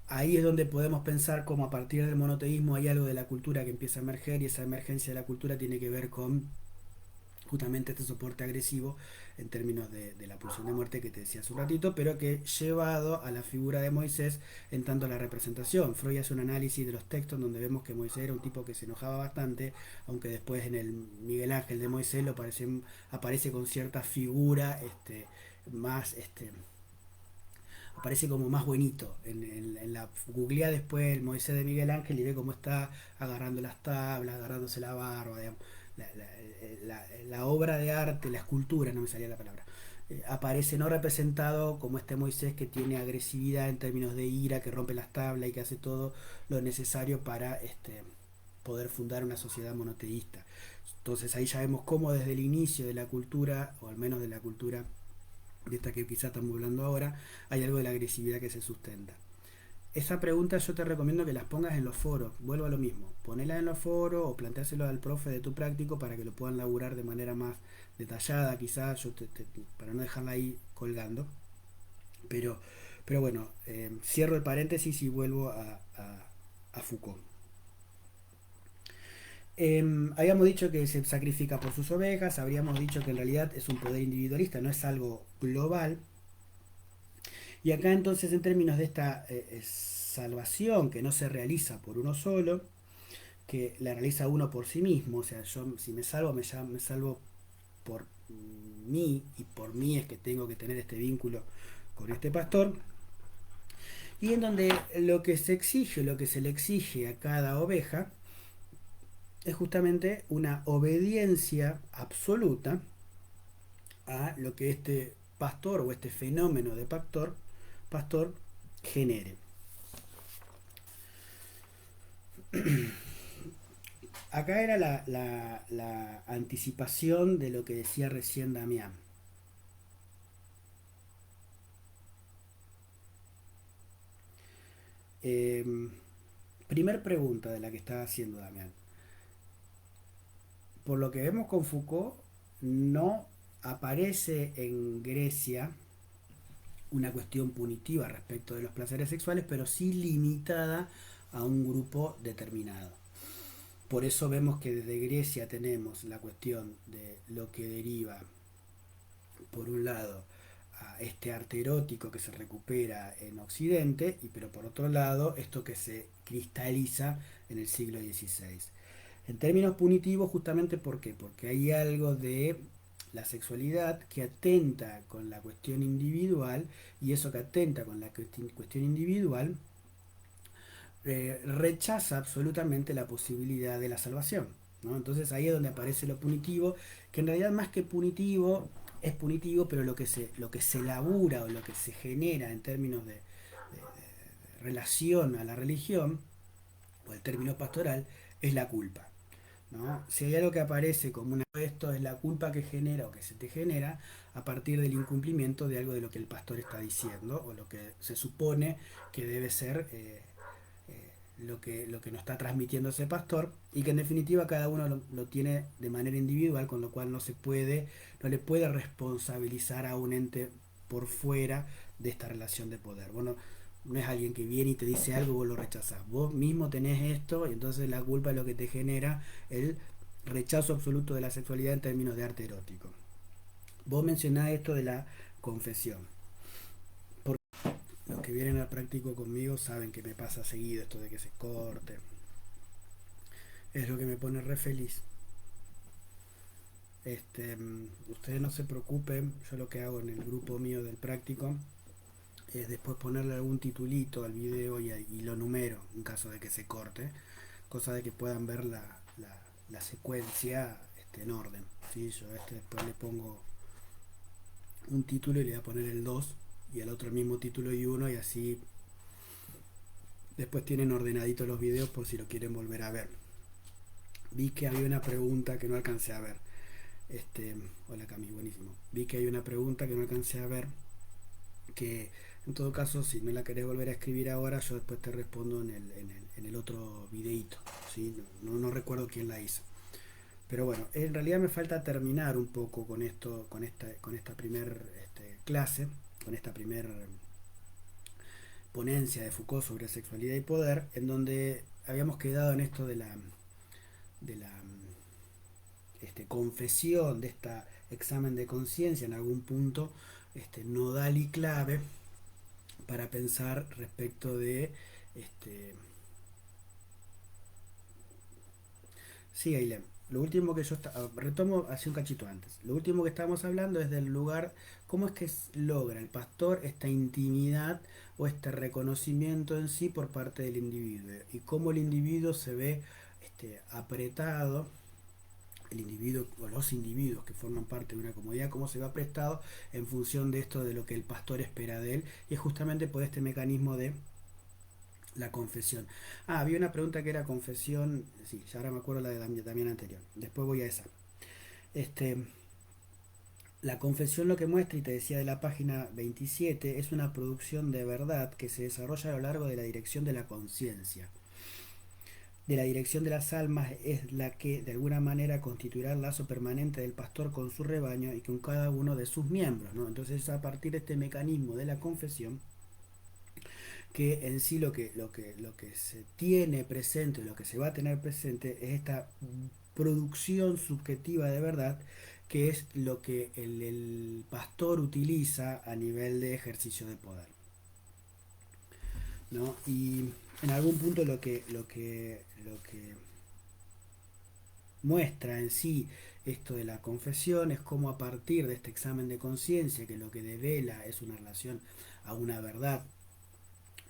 Ahí es donde podemos pensar cómo a partir del monoteísmo hay algo de la cultura que empieza a emerger y esa emergencia de la cultura tiene que ver con justamente este soporte agresivo en términos de la pulsión de muerte que te decía hace un ratito, pero que llevado a la figura de Moisés en tanto a la representación. Freud hace un análisis de los textos donde vemos que Moisés era un tipo que se enojaba bastante, aunque después en el Miguel Ángel de Moisés aparece con cierta figura más aparece como más buenito. En la googlea después el Moisés de Miguel Ángel y ve cómo está agarrando las tablas, agarrándose la barba, digamos. La obra de arte, la escultura, no me salía la palabra, aparece no representado como este Moisés que tiene agresividad en términos de ira, que rompe las tablas y que hace todo lo necesario para poder fundar una sociedad monoteísta. Entonces ahí ya vemos cómo desde el inicio de la cultura, o al menos de la cultura de esta que quizá estamos hablando ahora, hay algo de la agresividad que se sustenta. Esa pregunta yo te recomiendo que las pongas en los foros, vuelvo a lo mismo, ponela en los foros o planteáselo al profe de tu práctico para que lo puedan laburar de manera más detallada, quizás, para no dejarla ahí colgando. Pero, pero bueno, cierro el paréntesis y vuelvo a Foucault. Habíamos dicho que se sacrifica por sus ovejas, habríamos dicho que en realidad es un poder individualista, no es algo global. Y acá entonces en términos de esta salvación que no se realiza por uno solo, que la realiza uno por sí mismo, o sea, yo si me salvo, me salvo por mí y por mí es que tengo que tener este vínculo con este pastor, y en donde lo que se exige, lo que se le exige a cada oveja, es justamente una obediencia absoluta a lo que este pastor o este fenómeno de pastor genere. Acá era la anticipación de lo que decía recién Damián. Eh, Primer pregunta de la que estaba haciendo Damián. Por lo que vemos con Foucault, no aparece en Grecia una cuestión punitiva respecto de los placeres sexuales, pero sí limitada a un grupo determinado. Por eso vemos que desde Grecia tenemos la cuestión de lo que deriva, por un lado, a este arte erótico que se recupera en Occidente, pero por otro lado, esto que se cristaliza en el siglo XVI. En términos punitivos, justamente ¿por qué? Porque hay algo de la sexualidad que atenta con la cuestión individual y eso que atenta con la cuestión individual rechaza absolutamente la posibilidad de la salvación, ¿no? Entonces ahí es donde aparece lo punitivo, que en realidad más que punitivo es punitivo, pero lo que se labura o lo que se genera en términos de relación a la religión o el término pastoral es la culpa. ¿No? Si hay algo que aparece como una esto es la culpa que genera o que se te genera a partir del incumplimiento de algo de lo que el pastor está diciendo o lo que se supone que debe ser lo que nos está transmitiendo ese pastor y que en definitiva cada uno lo tiene de manera individual, con lo cual no le puede responsabilizar a un ente por fuera de esta relación de poder. Bueno, no es alguien que viene y te dice algo y vos lo rechazás. Vos mismo tenés esto y entonces la culpa es lo que te genera el rechazo absoluto de la sexualidad en términos de arte erótico. Vos mencionás esto de la confesión. Los que vienen al práctico conmigo saben que me pasa seguido esto de que se corte. Es lo que me pone re feliz. Ustedes no se preocupen, yo lo que hago en el grupo mío del práctico es después ponerle algún titulito al video y lo numero en caso de que se corte, cosa de que puedan ver la secuencia en orden. ¿Sí? Yo después le pongo un título y le voy a poner el 2 y al otro el mismo título y uno y así después tienen ordenaditos los videos por si lo quieren volver a ver. Vi que había una pregunta que no alcancé a ver. Hola Cami, buenísimo. Vi que hay una pregunta que no alcancé a ver, que en todo caso, si me la querés volver a escribir ahora, yo después te respondo en el otro videíto, ¿sí? No recuerdo quién la hizo. Pero bueno, en realidad me falta terminar un poco con esto, con esta primer clase, con esta primer ponencia de Foucault sobre sexualidad y poder, en donde habíamos quedado en esto de la confesión, de este examen de conciencia, en algún punto nodal y clave para pensar respecto de este, sí, Ailem. Lo último que retomo hace un cachito antes. Lo último que estábamos hablando es del lugar, cómo es que logra el pastor esta intimidad o este reconocimiento en sí por parte del individuo y cómo el individuo se ve apretado, el individuo o los individuos que forman parte de una comunidad, cómo se va prestado en función de esto de lo que el pastor espera de él y es justamente por este mecanismo de la confesión. Había una pregunta que era confesión. Sí, ya ahora me acuerdo la de también anterior. Después voy a esa. Este, la confesión lo que muestra, y te decía de la página 27, es una producción de verdad que se desarrolla a lo largo de la dirección de la conciencia. De la dirección de las almas es la que de alguna manera constituirá el lazo permanente del pastor con su rebaño y con cada uno de sus miembros, ¿no? Entonces, a partir de este mecanismo de la confesión, que en sí lo que se tiene presente, lo que se va a tener presente es esta producción subjetiva de verdad, que es lo que el pastor utiliza a nivel de ejercicio de poder, ¿no? Y en algún punto lo que muestra en sí esto de la confesión es cómo a partir de este examen de conciencia, que lo que devela es una relación a una verdad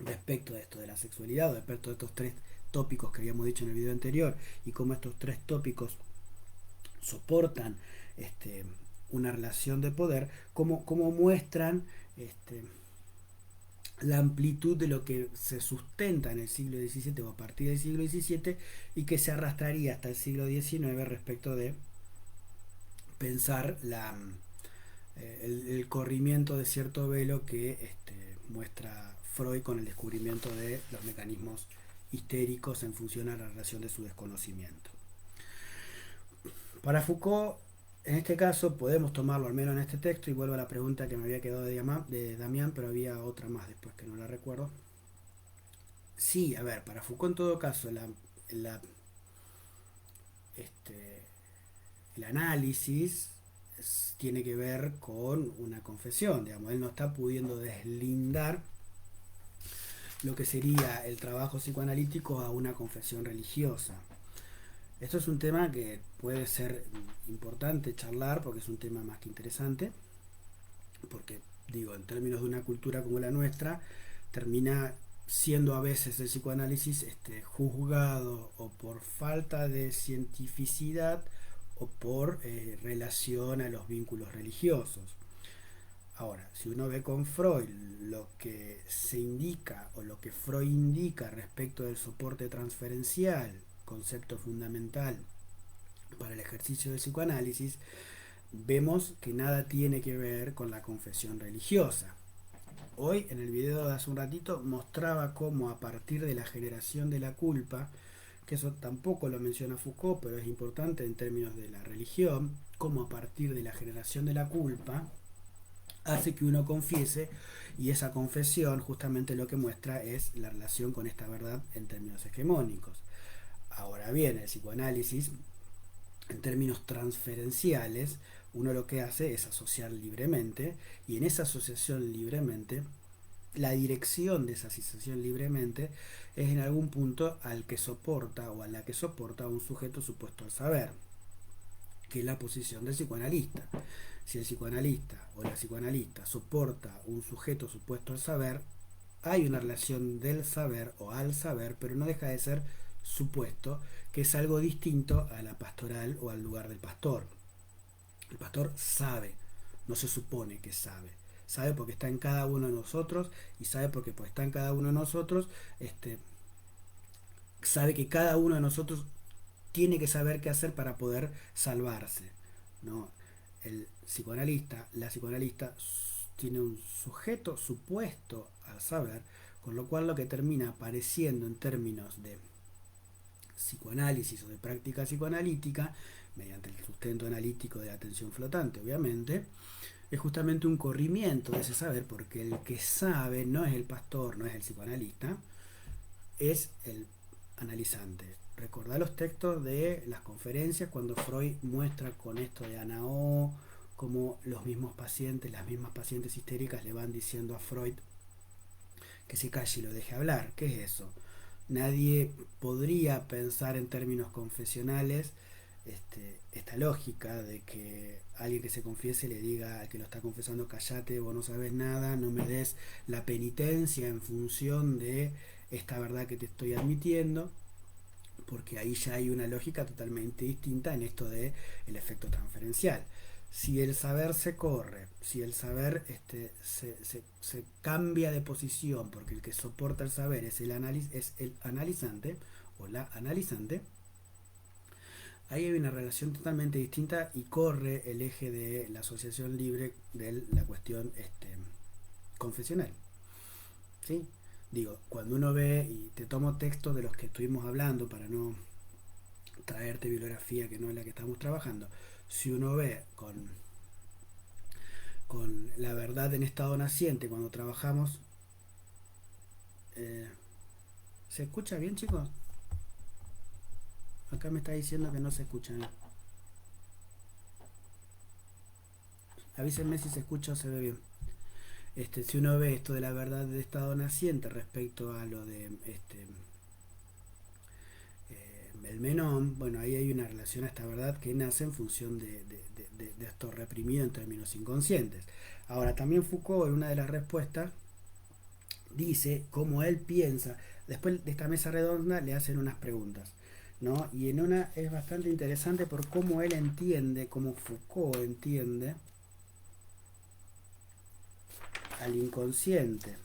respecto de esto de la sexualidad o respecto de estos tres tópicos que habíamos dicho en el video anterior y cómo estos tres tópicos soportan una relación de poder, cómo muestran la amplitud de lo que se sustenta en el siglo XVII o a partir del siglo XVII y que se arrastraría hasta el siglo XIX respecto de pensar el corrimiento de cierto velo que muestra Freud con el descubrimiento de los mecanismos histéricos en función a la relación de su desconocimiento. Para Foucault, en este caso, podemos tomarlo al menos en este texto, y vuelvo a la pregunta que me había quedado de Damián, pero había otra más después que no la recuerdo. Sí, a ver, para Foucault en todo caso, la, este, el análisis tiene que ver con una confesión, digamos, él no está pudiendo deslindar lo que sería el trabajo psicoanalítico a una confesión religiosa. Esto es un tema que puede ser importante charlar porque es un tema más que interesante, porque digo, en términos de una cultura como la nuestra, termina siendo a veces el psicoanálisis juzgado o por falta de cientificidad o por relación a los vínculos religiosos. Ahora, si uno ve con Freud lo que se indica o lo que Freud indica respecto del soporte transferencial, concepto fundamental para el ejercicio del psicoanálisis, vemos que nada tiene que ver con la confesión religiosa. Hoy, en el video de hace un ratito, mostraba cómo a partir de la generación de la culpa, que eso tampoco lo menciona Foucault, pero es importante en términos de la religión, cómo a partir de la generación de la culpa hace que uno confiese, y esa confesión justamente lo que muestra es la relación con esta verdad en términos hegemónicos. Ahora bien, el psicoanálisis, en términos transferenciales, uno lo que hace es asociar libremente, y en esa asociación libremente, la dirección de esa asociación libremente es en algún punto al que soporta o a la que soporta un sujeto supuesto al saber, que es la posición del psicoanalista. Si el psicoanalista o la psicoanalista soporta un sujeto supuesto al saber, hay una relación del saber o al saber, pero no deja de ser supuesto, que es algo distinto a la pastoral o al lugar del pastor. El pastor sabe, no se supone que sabe. Sabe porque está en cada uno de nosotros, y sabe porque pues está en cada uno de nosotros, sabe que cada uno de nosotros tiene que saber qué hacer para poder salvarse. ¿no? El psicoanalista, la psicoanalista tiene un sujeto supuesto al saber, con lo cual lo que termina apareciendo en términos de psicoanálisis o de práctica psicoanalítica, mediante el sustento analítico de la atención flotante, obviamente, es justamente un corrimiento de ese saber, porque el que sabe no es el pastor, no es el psicoanalista, es el analizante. Recordá los textos de las conferencias cuando Freud muestra con esto de Ana O, como los mismos pacientes, las mismas pacientes histéricas le van diciendo a Freud que se calle y lo deje hablar. ¿Qué es eso? Nadie podría pensar en términos confesionales esta lógica de que alguien que se confiese le diga al que lo está confesando: callate, vos no sabes nada, no me des la penitencia en función de esta verdad que te estoy admitiendo, porque ahí ya hay una lógica totalmente distinta en esto de el efecto transferencial. Si el saber se corre, si el saber se cambia de posición, porque el que soporta el saber es es el analizante o la analizante, ahí hay una relación totalmente distinta y corre el eje de la asociación libre de la cuestión confesional. ¿Sí? Digo, cuando uno ve, y te tomo textos de los que estuvimos hablando para no traerte bibliografía que no es la que estamos trabajando, si uno ve con la verdad en estado naciente cuando trabajamos, eh, ¿se escucha bien, chicos? Acá me está diciendo que no se escucha, ¿no? Avísenme si se escucha o se ve bien. Si uno ve esto de la verdad de estado naciente respecto a lo de el Menón, bueno, ahí hay una relación a esta verdad que nace en función de esto reprimido en términos inconscientes. Ahora, también Foucault, en una de las respuestas, dice cómo él piensa. Después de esta mesa redonda le hacen unas preguntas, ¿no? Y en una es bastante interesante por cómo él entiende, cómo Foucault entiende al inconsciente.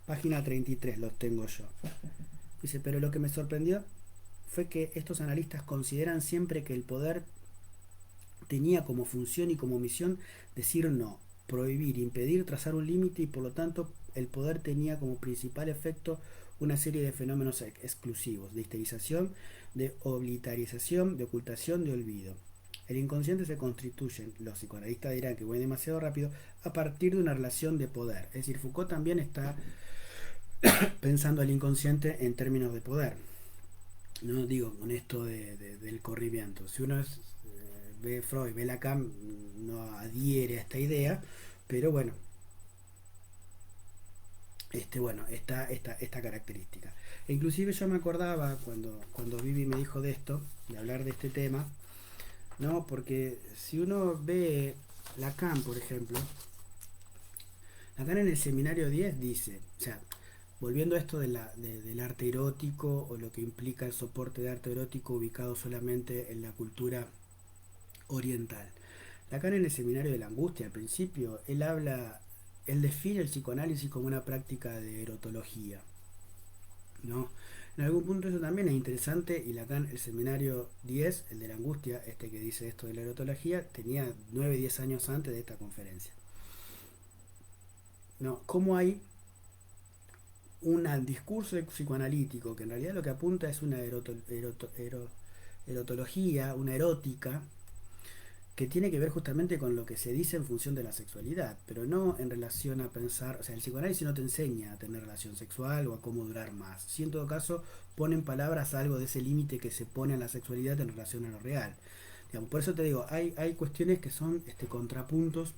Página 33 los tengo yo. Dice, pero lo que me sorprendió fue que estos analistas consideran siempre que el poder tenía como función y como misión decir no, prohibir, impedir, trazar un límite, y por lo tanto el poder tenía como principal efecto una serie de fenómenos exclusivos, de histerización, de oblitarización, de ocultación, de olvido. El inconsciente se constituye, los psicoanalistas dirán que voy demasiado rápido, a partir de una relación de poder. Es decir, Foucault también está pensando el inconsciente en términos de poder. No digo con esto del corrimiento. Si uno ve Freud, ve Lacan, no adhiere a esta idea, pero bueno, está esta característica. E inclusive yo me acordaba cuando Vivi me dijo de esto, de hablar de este tema, ¿no? Porque si uno ve Lacan, por ejemplo, Lacan en el seminario 10 dice, o sea, volviendo a esto del arte erótico, o lo que implica el soporte de arte erótico ubicado solamente en la cultura oriental. Lacan en el seminario de la angustia, al principio, él define el psicoanálisis como una práctica de erotología, ¿no? En algún punto eso también es interesante, y Lacan, el seminario 10, el de la angustia, que dice esto de la erotología, tenía 9-10 años antes de esta conferencia. ¿No? ¿Cómo hay un discurso psicoanalítico que en realidad lo que apunta es una erotología, una erótica, que tiene que ver justamente con lo que se dice en función de la sexualidad, pero no en relación a pensar, o sea, el psicoanálisis no te enseña a tener relación sexual o a cómo durar más. Si en todo caso pone en palabras algo de ese límite que se pone en la sexualidad en relación a lo real. Digamos, por eso te digo, hay cuestiones que son contrapuntos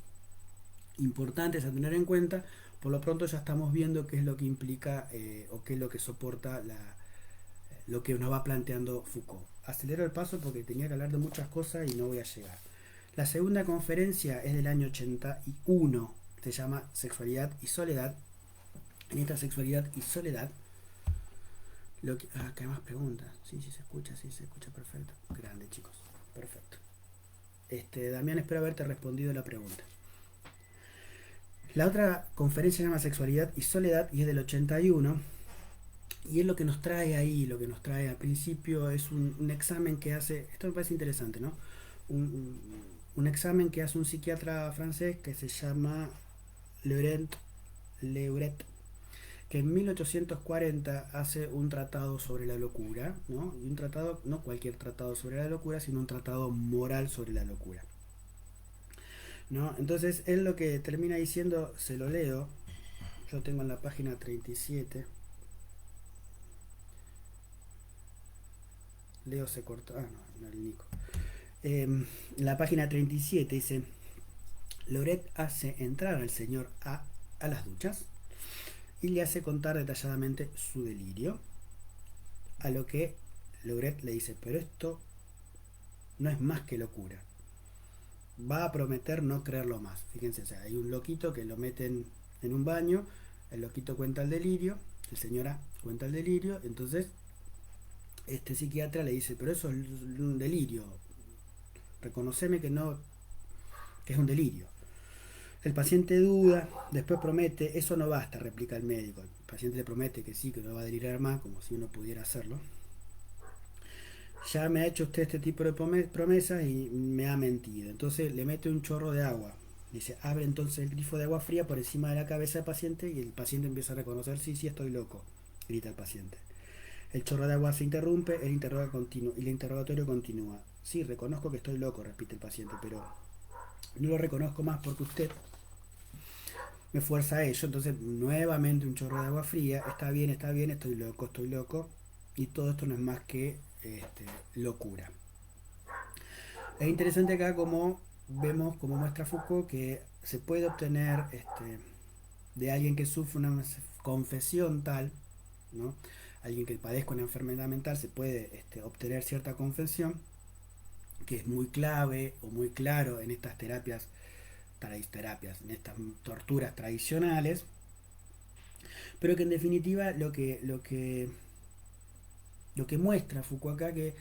importantes a tener en cuenta. Por lo pronto ya estamos viendo qué es lo que implica o qué es lo que soporta lo que nos va planteando Foucault. Acelero el paso porque tenía que hablar de muchas cosas y no voy a llegar. La segunda conferencia es del año 81, se llama Sexualidad y Soledad. En esta Sexualidad y Soledad, ¿qué más preguntas? Sí, se escucha perfecto. Grande, chicos, perfecto. Damián, espero haberte respondido la pregunta. La otra conferencia se llama Sexualidad y Soledad y es del 81. Y es lo que nos trae ahí, lo que nos trae al principio es un examen que hace, esto me parece interesante, ¿no? un examen que hace un psiquiatra francés que se llama Leuret, que en 1840 hace un tratado sobre la locura, ¿no? Y un tratado, no cualquier tratado sobre la locura, sino un tratado moral sobre la locura, ¿no? Entonces, él lo que termina diciendo, se lo leo, yo tengo en la página 37, Leo se cortó, no, el Nico. En la página 37 dice, Loret hace entrar al señor a las duchas y le hace contar detalladamente su delirio, a lo que Loret le dice, pero esto no es más que locura. Va a prometer no creerlo más. Fíjense, o sea, hay un loquito que lo meten en un baño, el loquito cuenta el delirio, el señor A cuenta el delirio, entonces este psiquiatra le dice, pero eso es un delirio, reconoceme que no, que es un delirio. El paciente duda, después promete, eso no basta, replica el médico. El paciente le promete que sí, que no va a delirar más, como si uno pudiera hacerlo. Ya me ha hecho usted este tipo de promesas y me ha mentido. Entonces le mete un chorro de agua. Dice, abre entonces el grifo de agua fría por encima de la cabeza del paciente y el paciente empieza a reconocer, sí, sí, estoy loco, grita el paciente. El chorro de agua se interrumpe, el interrogatorio continúa. Sí, reconozco que estoy loco, repite el paciente, pero no lo reconozco más porque usted me fuerza a ello. Entonces, nuevamente un chorro de agua fría. Está bien, estoy loco, estoy loco. Y todo esto no es más que locura. Es interesante acá como vemos, como muestra Foucault, que se puede obtener de alguien que sufre una confesión tal, ¿no? Alguien que padezca una enfermedad mental, se puede obtener cierta confesión, que es muy clave o muy claro en estas terapias, en estas torturas tradicionales, pero que en definitiva lo que muestra Foucault acá, que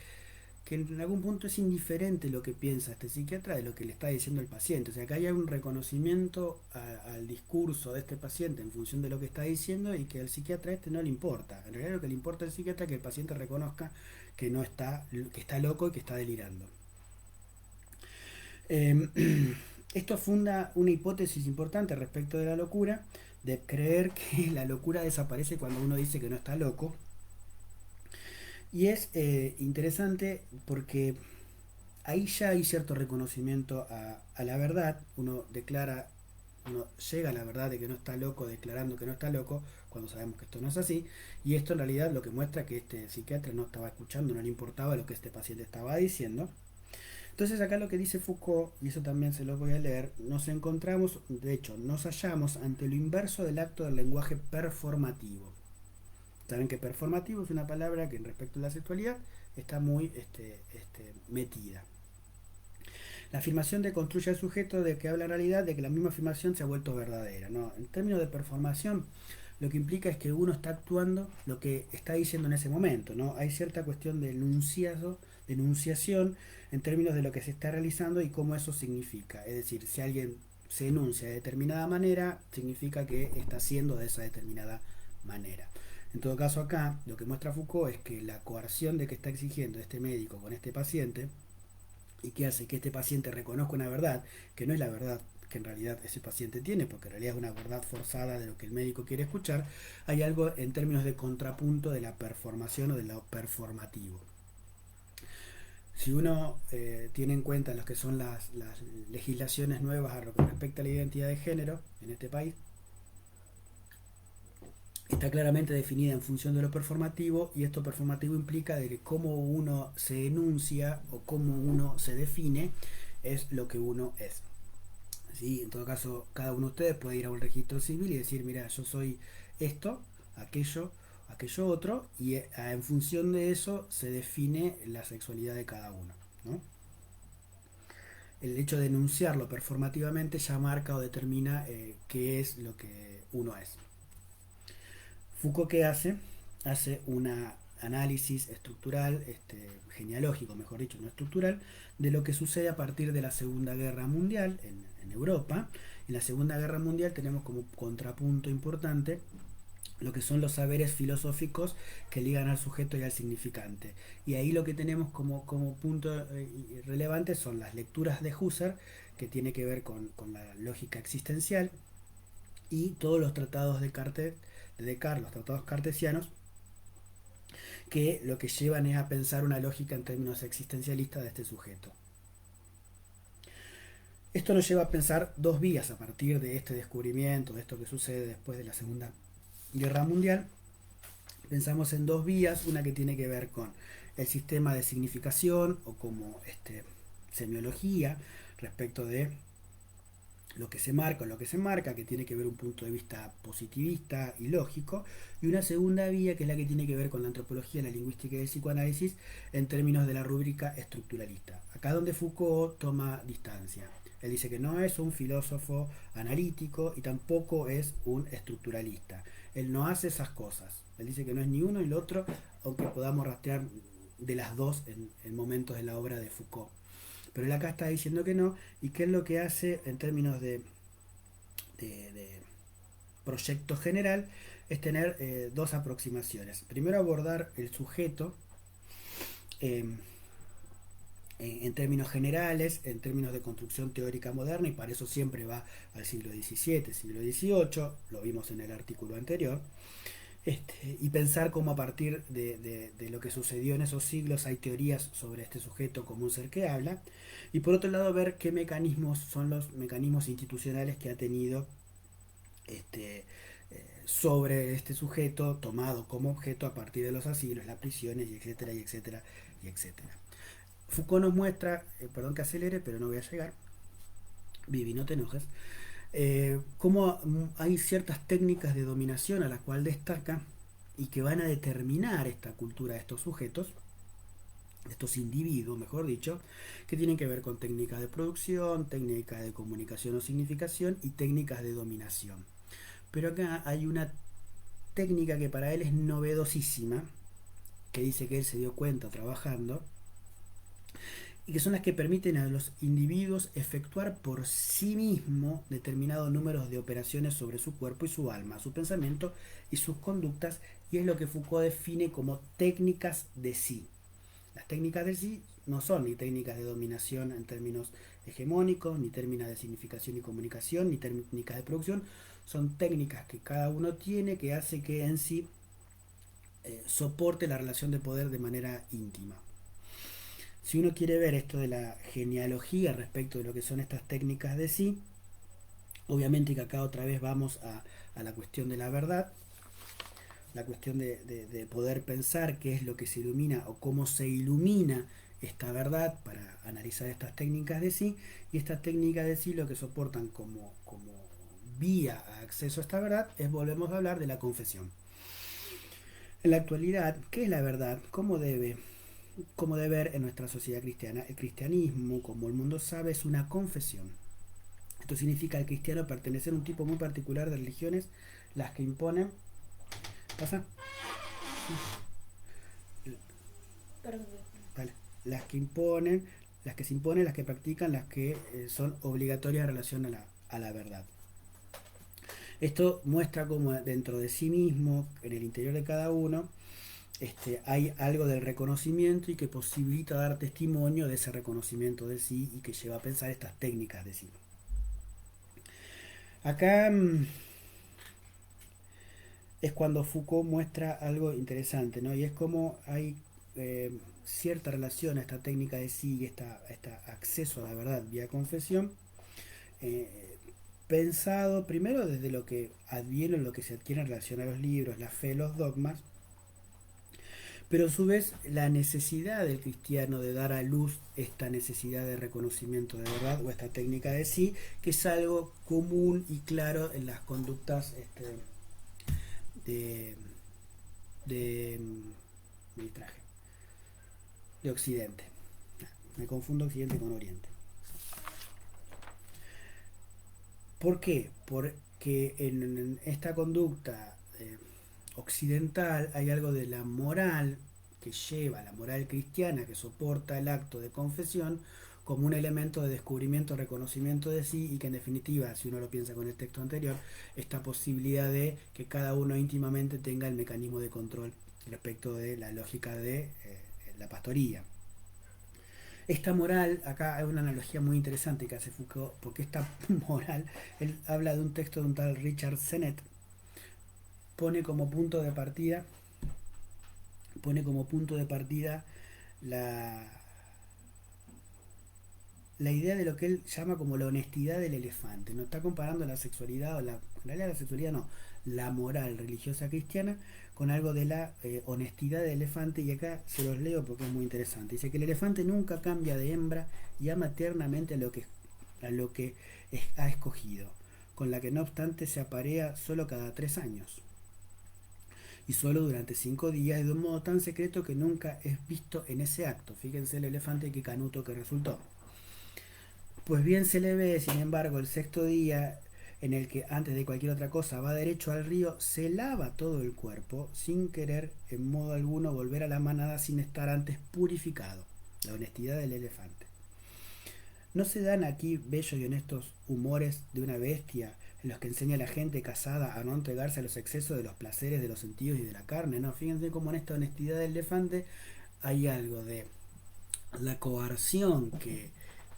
en algún punto es indiferente lo que piensa este psiquiatra de lo que le está diciendo el paciente. O sea, que haya un reconocimiento al discurso de este paciente en función de lo que está diciendo y que al psiquiatra no le importa. En realidad lo que le importa al psiquiatra es que el paciente reconozca que no está, que está loco y que está delirando. Esto funda una hipótesis importante respecto de la locura, de creer que la locura desaparece cuando uno dice que no está loco. Y es interesante porque ahí ya hay cierto reconocimiento a la verdad. Uno llega a la verdad de que no está loco, declarando que no está loco, cuando sabemos que esto no es así. Y esto en realidad lo que muestra que este psiquiatra no estaba escuchando, no le importaba lo que este paciente estaba diciendo. Entonces acá lo que dice Foucault, y eso también se lo voy a leer, nos hallamos ante lo inverso del acto del lenguaje performativo. Saben que performativo es una palabra que en respecto a la sexualidad está muy metida. La afirmación deconstruye al sujeto de que habla en realidad de que la misma afirmación se ha vuelto verdadera, ¿no? En términos de performación, lo que implica es que uno está actuando lo que está diciendo en ese momento, ¿no? Hay cierta cuestión de enunciación en términos de lo que se está realizando y cómo eso significa. Es decir, si alguien se enuncia de determinada manera, significa que está haciendo de esa determinada manera. En todo caso, acá lo que muestra Foucault es que la coerción de que está exigiendo este médico con este paciente y que hace que este paciente reconozca una verdad que no es la verdad que en realidad ese paciente tiene, porque en realidad es una verdad forzada de lo que el médico quiere escuchar, hay algo en términos de contrapunto de la performación o de lo performativo. Si uno tiene en cuenta lo que son las legislaciones nuevas a lo que respecta a la identidad de género en este país, está claramente definida en función de lo performativo, y esto performativo implica de que cómo uno se enuncia o cómo uno se define es lo que uno es. ¿Sí? En todo caso, cada uno de ustedes puede ir a un registro civil y decir, mira, yo soy esto, aquello otro, y en función de eso se define la sexualidad de cada uno, ¿no? El hecho de enunciarlo performativamente ya marca o determina qué es lo que uno es. Foucault, ¿qué hace? Hace un análisis estructural, genealógico, mejor dicho, no estructural, de lo que sucede a partir de la Segunda Guerra Mundial en Europa. En la Segunda Guerra Mundial tenemos como contrapunto importante lo que son los saberes filosóficos que ligan al sujeto y al significante. Y ahí lo que tenemos como punto relevante son las lecturas de Husserl, que tiene que ver con la lógica existencial, y todos los tratados de Descartes, los tratados cartesianos, que lo que llevan es a pensar una lógica en términos existencialistas de este sujeto. Esto nos lleva a pensar dos vías a partir de este descubrimiento, de esto que sucede después de la Segunda Guerra Mundial. Pensamos en dos vías, una que tiene que ver con el sistema de significación o como semiología respecto de lo que se marca o lo que se marca, que tiene que ver un punto de vista positivista y lógico, y una segunda vía que es la que tiene que ver con la antropología, la lingüística y el psicoanálisis en términos de la rúbrica estructuralista. Acá donde Foucault toma distancia. Él dice que no es un filósofo analítico y tampoco es un estructuralista. Él no hace esas cosas. Él dice que no es ni uno ni el otro, aunque podamos rastrear de las dos en momentos de la obra de Foucault. Pero él acá está diciendo que no, y qué es lo que hace en términos de proyecto general, es tener dos aproximaciones. Primero abordar el sujeto eh, en términos generales, en términos de construcción teórica moderna, y para eso siempre va al siglo XVII, siglo XVIII, lo vimos en el artículo anterior, y pensar cómo a partir de lo que sucedió en esos siglos hay teorías sobre este sujeto como un ser que habla, y por otro lado ver qué mecanismos son los mecanismos institucionales que ha tenido sobre este sujeto tomado como objeto a partir de los asilos, las prisiones, y etcétera, y etcétera, y etcétera. Foucault nos muestra, perdón que acelere, pero no voy a llegar, Vivi, no te enojes, cómo hay ciertas técnicas de dominación a las cuales destaca y que van a determinar esta cultura de estos sujetos, de estos individuos, mejor dicho, que tienen que ver con técnicas de producción, técnicas de comunicación o significación y técnicas de dominación. Pero acá hay una técnica que para él es novedosísima, que dice que él se dio cuenta trabajando, y que son las que permiten a los individuos efectuar por sí mismos determinados números de operaciones sobre su cuerpo y su alma, su pensamiento y sus conductas, y es lo que Foucault define como técnicas de sí. Las técnicas de sí no son ni técnicas de dominación en términos hegemónicos, ni términos de significación y comunicación, ni técnicas de producción, son técnicas que cada uno tiene, que hace que en sí soporte la relación de poder de manera íntima. Si uno quiere ver esto de la genealogía respecto de lo que son estas técnicas de sí, obviamente que acá otra vez vamos a la cuestión de la verdad, la cuestión de poder pensar qué es lo que se ilumina o cómo se ilumina esta verdad para analizar estas técnicas de sí, y estas técnicas de sí lo que soportan como vía a acceso a esta verdad es, volvemos a hablar de la confesión. En la actualidad, ¿qué es la verdad? Como deber en nuestra sociedad cristiana, el cristianismo, como el mundo sabe, es una confesión. Esto significa al cristiano pertenecer a un tipo muy particular de religiones, las que imponen. ¿Pasa? Perdón. Vale. Las que imponen, las que se imponen, las que practican, las que son obligatorias en relación a la verdad. Esto muestra cómo dentro de sí mismo, en el interior de cada uno, hay algo del reconocimiento y que posibilita dar testimonio de ese reconocimiento de sí y que lleva a pensar estas técnicas de sí. Acá es cuando Foucault muestra algo interesante, ¿no? Y es como hay cierta relación a esta técnica de sí y este acceso a la verdad vía confesión, eh, pensado primero desde lo que adviene, lo que se adquiere en relación a los libros, la fe, los dogmas, pero a su vez la necesidad del cristiano de dar a luz esta necesidad de reconocimiento de verdad o esta técnica de sí, que es algo común y claro en las conductas de, de, me distraje, de Occidente. Me confundo Occidente con Oriente. ¿Por qué? Porque en esta conducta occidental hay algo de la moral que lleva, la moral cristiana que soporta el acto de confesión, como un elemento de descubrimiento, reconocimiento de sí, y que en definitiva, si uno lo piensa con el texto anterior, esta posibilidad de que cada uno íntimamente tenga el mecanismo de control respecto de la lógica de la pastoría. Esta moral, acá hay una analogía muy interesante que hace Foucault, porque esta moral, él habla de un texto de un tal Richard Sennett, pone como punto de partida, la, la idea de lo que él llama como la honestidad del elefante. No está comparando la sexualidad, en realidad la sexualidad no, la moral religiosa cristiana con algo de la honestidad del elefante, y acá se los leo porque es muy interesante. Dice que el elefante nunca cambia de hembra y ama tiernamente a lo que ha escogido, con la que no obstante se aparea solo cada 3 años y solo durante 5 días, y de un modo tan secreto que nunca es visto en ese acto. Fíjense el elefante que canuto que resultó. Pues bien se le ve, sin embargo, el sexto día, en el que antes de cualquier otra cosa va derecho al río, se lava todo el cuerpo sin querer en modo alguno volver a la manada sin estar antes purificado. La honestidad del elefante. ¿No se dan aquí bellos y honestos humores de una bestia en los que enseña a la gente casada a no entregarse a los excesos de los placeres de los sentidos y de la carne? No, fíjense cómo en esta honestidad del elefante hay algo de la coerción que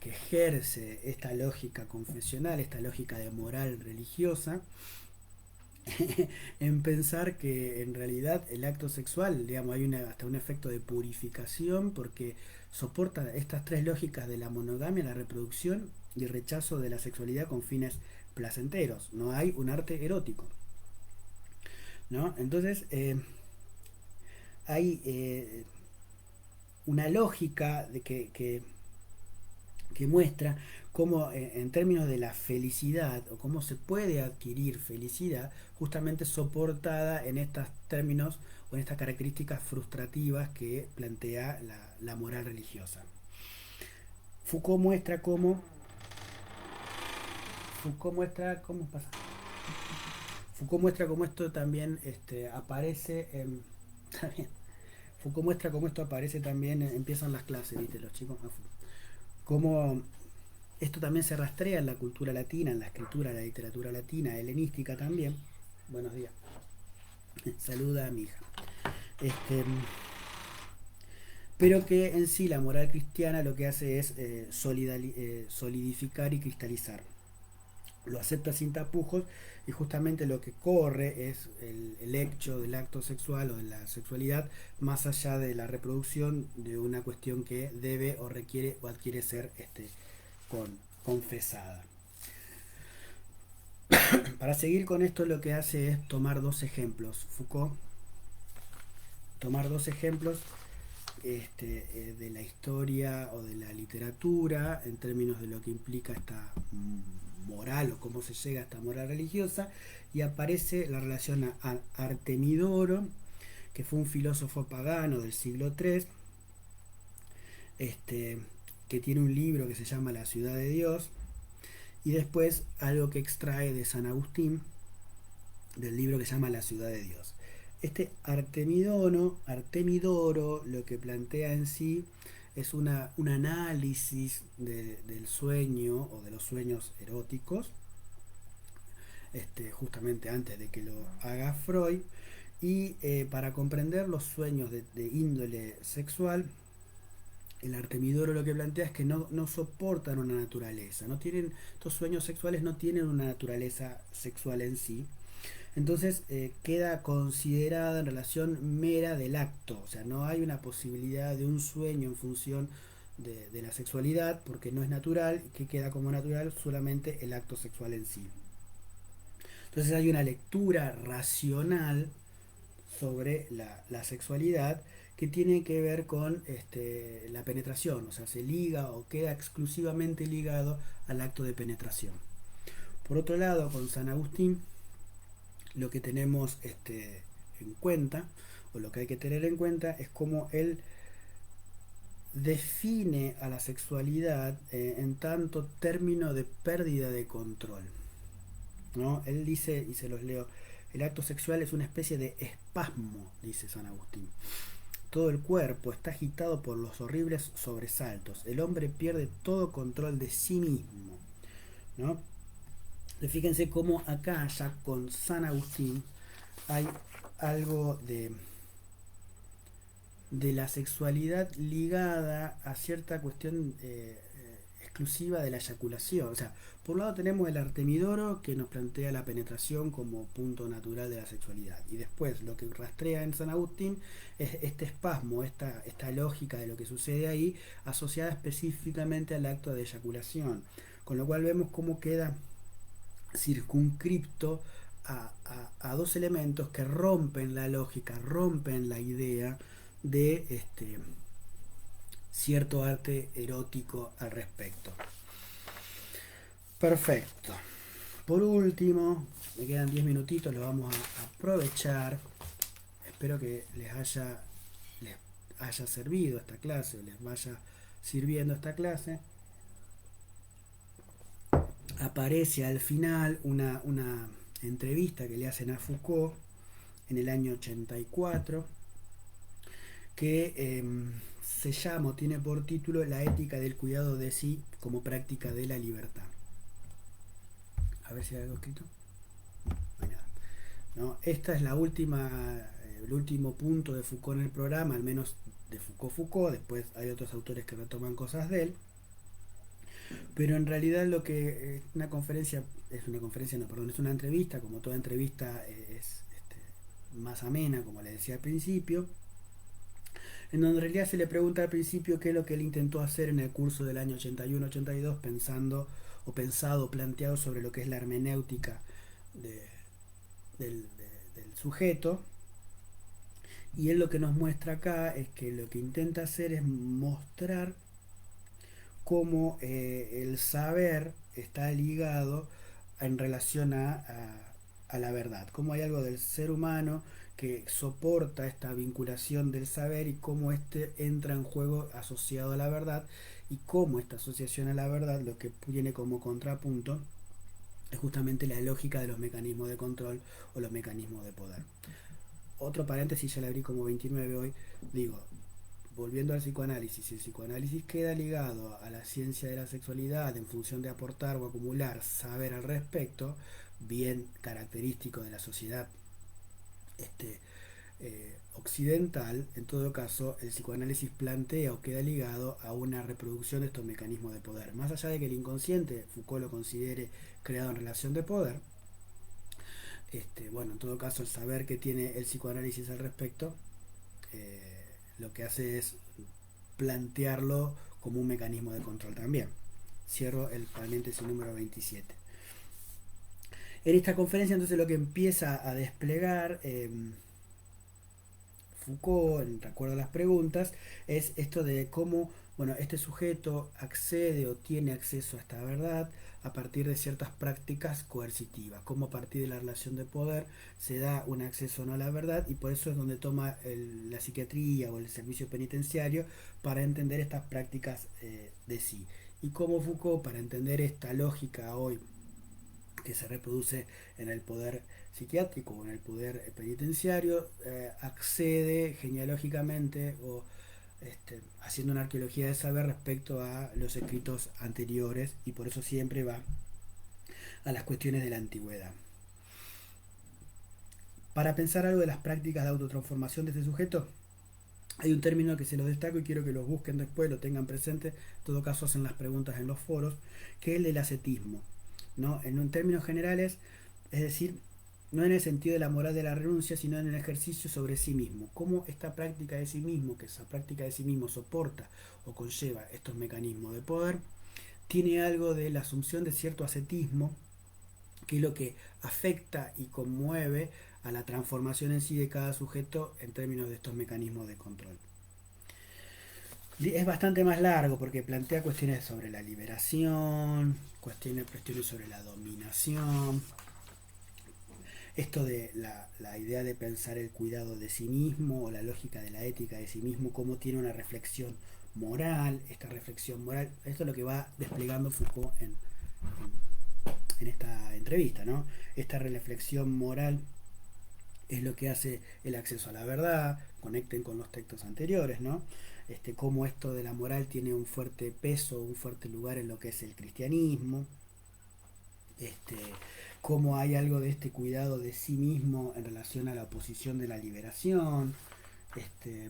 ejerce esta lógica confesional, esta lógica de moral religiosa, en pensar que en realidad el acto sexual, digamos, hay hasta un efecto de purificación, porque soporta estas tres lógicas de la monogamia, la reproducción y el rechazo de la sexualidad con fines placenteros. No hay un arte erótico, ¿no? Entonces hay una lógica de que muestra cómo en términos de la felicidad, o cómo se puede adquirir felicidad, justamente soportada en estos términos o en estas características frustrativas que plantea la moral religiosa. Foucault muestra cómo Foucault muestra cómo esto también aparece en, también, Foucault muestra cómo esto aparece también, empiezan las clases, ¿viste? Los chicos, cómo esto también se rastrea en la cultura latina, en la escritura, en la literatura latina, helenística también. Buenos días. Saluda a mi hija. Pero que en sí la moral cristiana lo que hace es solidificar y cristalizar. Lo acepta sin tapujos, y justamente lo que corre es el hecho del acto sexual o de la sexualidad, más allá de la reproducción, de una cuestión que debe o requiere o adquiere ser confesada. Para seguir con esto, lo que hace es tomar dos ejemplos. Foucault, tomar dos ejemplos de la historia o de la literatura en términos de lo que implica esta moral o cómo se llega a esta moral religiosa, y aparece la relación a Artemidoro, que fue un filósofo pagano del siglo III, que tiene un libro que se llama La ciudad de Dios, y después algo que extrae de San Agustín del libro que se llama La ciudad de Dios. Artemidoro lo que plantea en sí es un análisis del sueño o de los sueños eróticos, justamente antes de que lo haga Freud, y para comprender los sueños de índole sexual, el Artemidoro lo que plantea es que no soportan una naturaleza, estos sueños sexuales no tienen una naturaleza sexual en sí. Entonces queda considerada en relación mera del acto, o sea, no hay una posibilidad de un sueño en función de la sexualidad, porque no es natural, que queda como natural solamente el acto sexual en sí. Entonces hay una lectura racional sobre la sexualidad que tiene que ver con la penetración, o sea, se liga o queda exclusivamente ligado al acto de penetración. Por otro lado, con San Agustín, lo que tenemos en cuenta, o lo que hay que tener en cuenta, es cómo él define a la sexualidad en tanto término de pérdida de control, ¿no? Él dice, y se los leo, el acto sexual es una especie de espasmo, dice San Agustín, todo el cuerpo está agitado por los horribles sobresaltos. El hombre pierde todo control de sí mismo, ¿no? Fíjense cómo acá ya con San Agustín hay algo de la sexualidad ligada a cierta cuestión exclusiva de la eyaculación. O sea, por un lado tenemos el Artemidoro que nos plantea la penetración como punto natural de la sexualidad. Y después lo que rastrea en San Agustín es este espasmo, esta lógica de lo que sucede ahí, asociada específicamente al acto de eyaculación. Con lo cual vemos cómo queda circunscripto a dos elementos que rompen la lógica, rompen la idea de cierto arte erótico al respecto. Perfecto. Por último, me quedan 10 minutitos, lo vamos a aprovechar. Espero que les haya servido esta clase, o les vaya sirviendo esta clase. Aparece al final una entrevista que le hacen a Foucault en el año 84, que se llama o tiene por título La ética del cuidado de sí como práctica de la libertad. A ver si hay algo escrito. No hay nada. ¿No? Esta es la el último punto de Foucault en el programa, al menos de Foucault. Después hay otros autores que retoman cosas de él. Pero en realidad lo que una conferencia, es una entrevista, como toda entrevista es más amena, como le decía al principio, en donde en realidad se le pregunta al principio qué es lo que él intentó hacer en el curso del año 81-82, planteado sobre lo que es la hermenéutica del sujeto. Y él lo que nos muestra acá es que lo que intenta hacer es mostrar cómo el saber está ligado en relación a la verdad, cómo hay algo del ser humano que soporta esta vinculación del saber y cómo este entra en juego asociado a la verdad, y cómo esta asociación a la verdad lo que tiene como contrapunto es justamente la lógica de los mecanismos de control o los mecanismos de poder. Otro paréntesis, ya le abrí como 29 hoy, digo, volviendo al psicoanálisis, el psicoanálisis queda ligado a la ciencia de la sexualidad en función de aportar o acumular saber al respecto, bien característico de la sociedad occidental. En todo caso, el psicoanálisis plantea o queda ligado a una reproducción de estos mecanismos de poder. Más allá de que el inconsciente Foucault lo considere creado en relación de poder, bueno, en todo caso, el saber que tiene el psicoanálisis al respecto lo que hace es plantearlo como un mecanismo de control también. Cierro el paréntesis número 27. En esta conferencia entonces lo que empieza a desplegar Foucault, en recuerdo a las preguntas, es esto de cómo, bueno, este sujeto accede o tiene acceso a esta verdad a partir de ciertas prácticas coercitivas, cómo a partir de la relación de poder se da un acceso no a la verdad, y por eso es donde toma la psiquiatría o el servicio penitenciario para entender estas prácticas de sí. Y cómo Foucault, para entender esta lógica hoy que se reproduce en el poder psiquiátrico o en el poder penitenciario, accede genealógicamente o haciendo una arqueología de saber respecto a los escritos anteriores, y por eso siempre va a las cuestiones de la antigüedad. Para pensar algo de las prácticas de autotransformación de este sujeto, hay un término que se los destaco y quiero que los busquen después, lo tengan presente, en todo caso hacen las preguntas en los foros, que es el del ascetismo, ¿no? En términos generales, es decir, no en el sentido de la moral de la renuncia, sino en el ejercicio sobre sí mismo. Cómo esta práctica de sí mismo, que esa práctica de sí mismo soporta o conlleva estos mecanismos de poder, tiene algo de la asunción de cierto ascetismo, que es lo que afecta y conmueve a la transformación en sí de cada sujeto en términos de estos mecanismos de control. Es bastante más largo porque plantea cuestiones sobre la liberación, cuestiones sobre la dominación, esto de la idea de pensar el cuidado de sí mismo o la lógica de la ética de sí mismo, cómo tiene una reflexión moral, esta reflexión moral, esto es lo que va desplegando Foucault en esta entrevista, ¿no? Esta reflexión moral es lo que hace el acceso a la verdad, conecten con los textos anteriores, ¿no? Cómo esto de la moral tiene un fuerte peso, un fuerte lugar en lo que es el cristianismo, este, cómo hay algo de este cuidado de sí mismo en relación a la oposición de la liberación, este,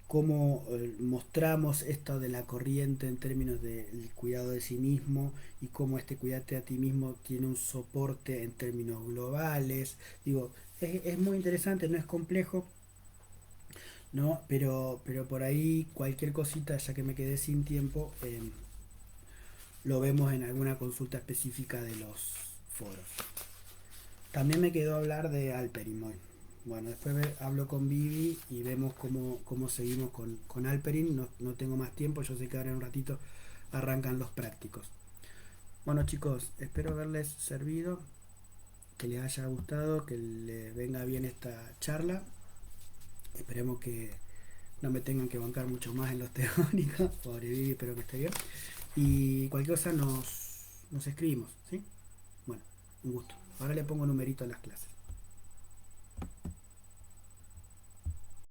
cómo mostramos esto de la corriente en términos del cuidado de sí mismo y cómo este cuidarte a ti mismo tiene un soporte en términos globales. Digo, es muy interesante, no es complejo, ¿no? Pero por ahí cualquier cosita, ya que me quedé sin tiempo, lo vemos en alguna consulta específica de los foros. También me quedó hablar de Alperin hoy. Bueno, después hablo con Vivi y vemos cómo seguimos con Alperin. No tengo más tiempo, yo sé que ahora en un ratito arrancan los prácticos. Bueno chicos, espero haberles servido, que les haya gustado, que les venga bien esta charla. Esperemos que no me tengan que bancar mucho más en los teóricos. Pobre Vivi, espero que esté bien. Y cualquier cosa nos escribimos, ¿sí? Bueno, un gusto. Ahora le pongo numerito a las clases.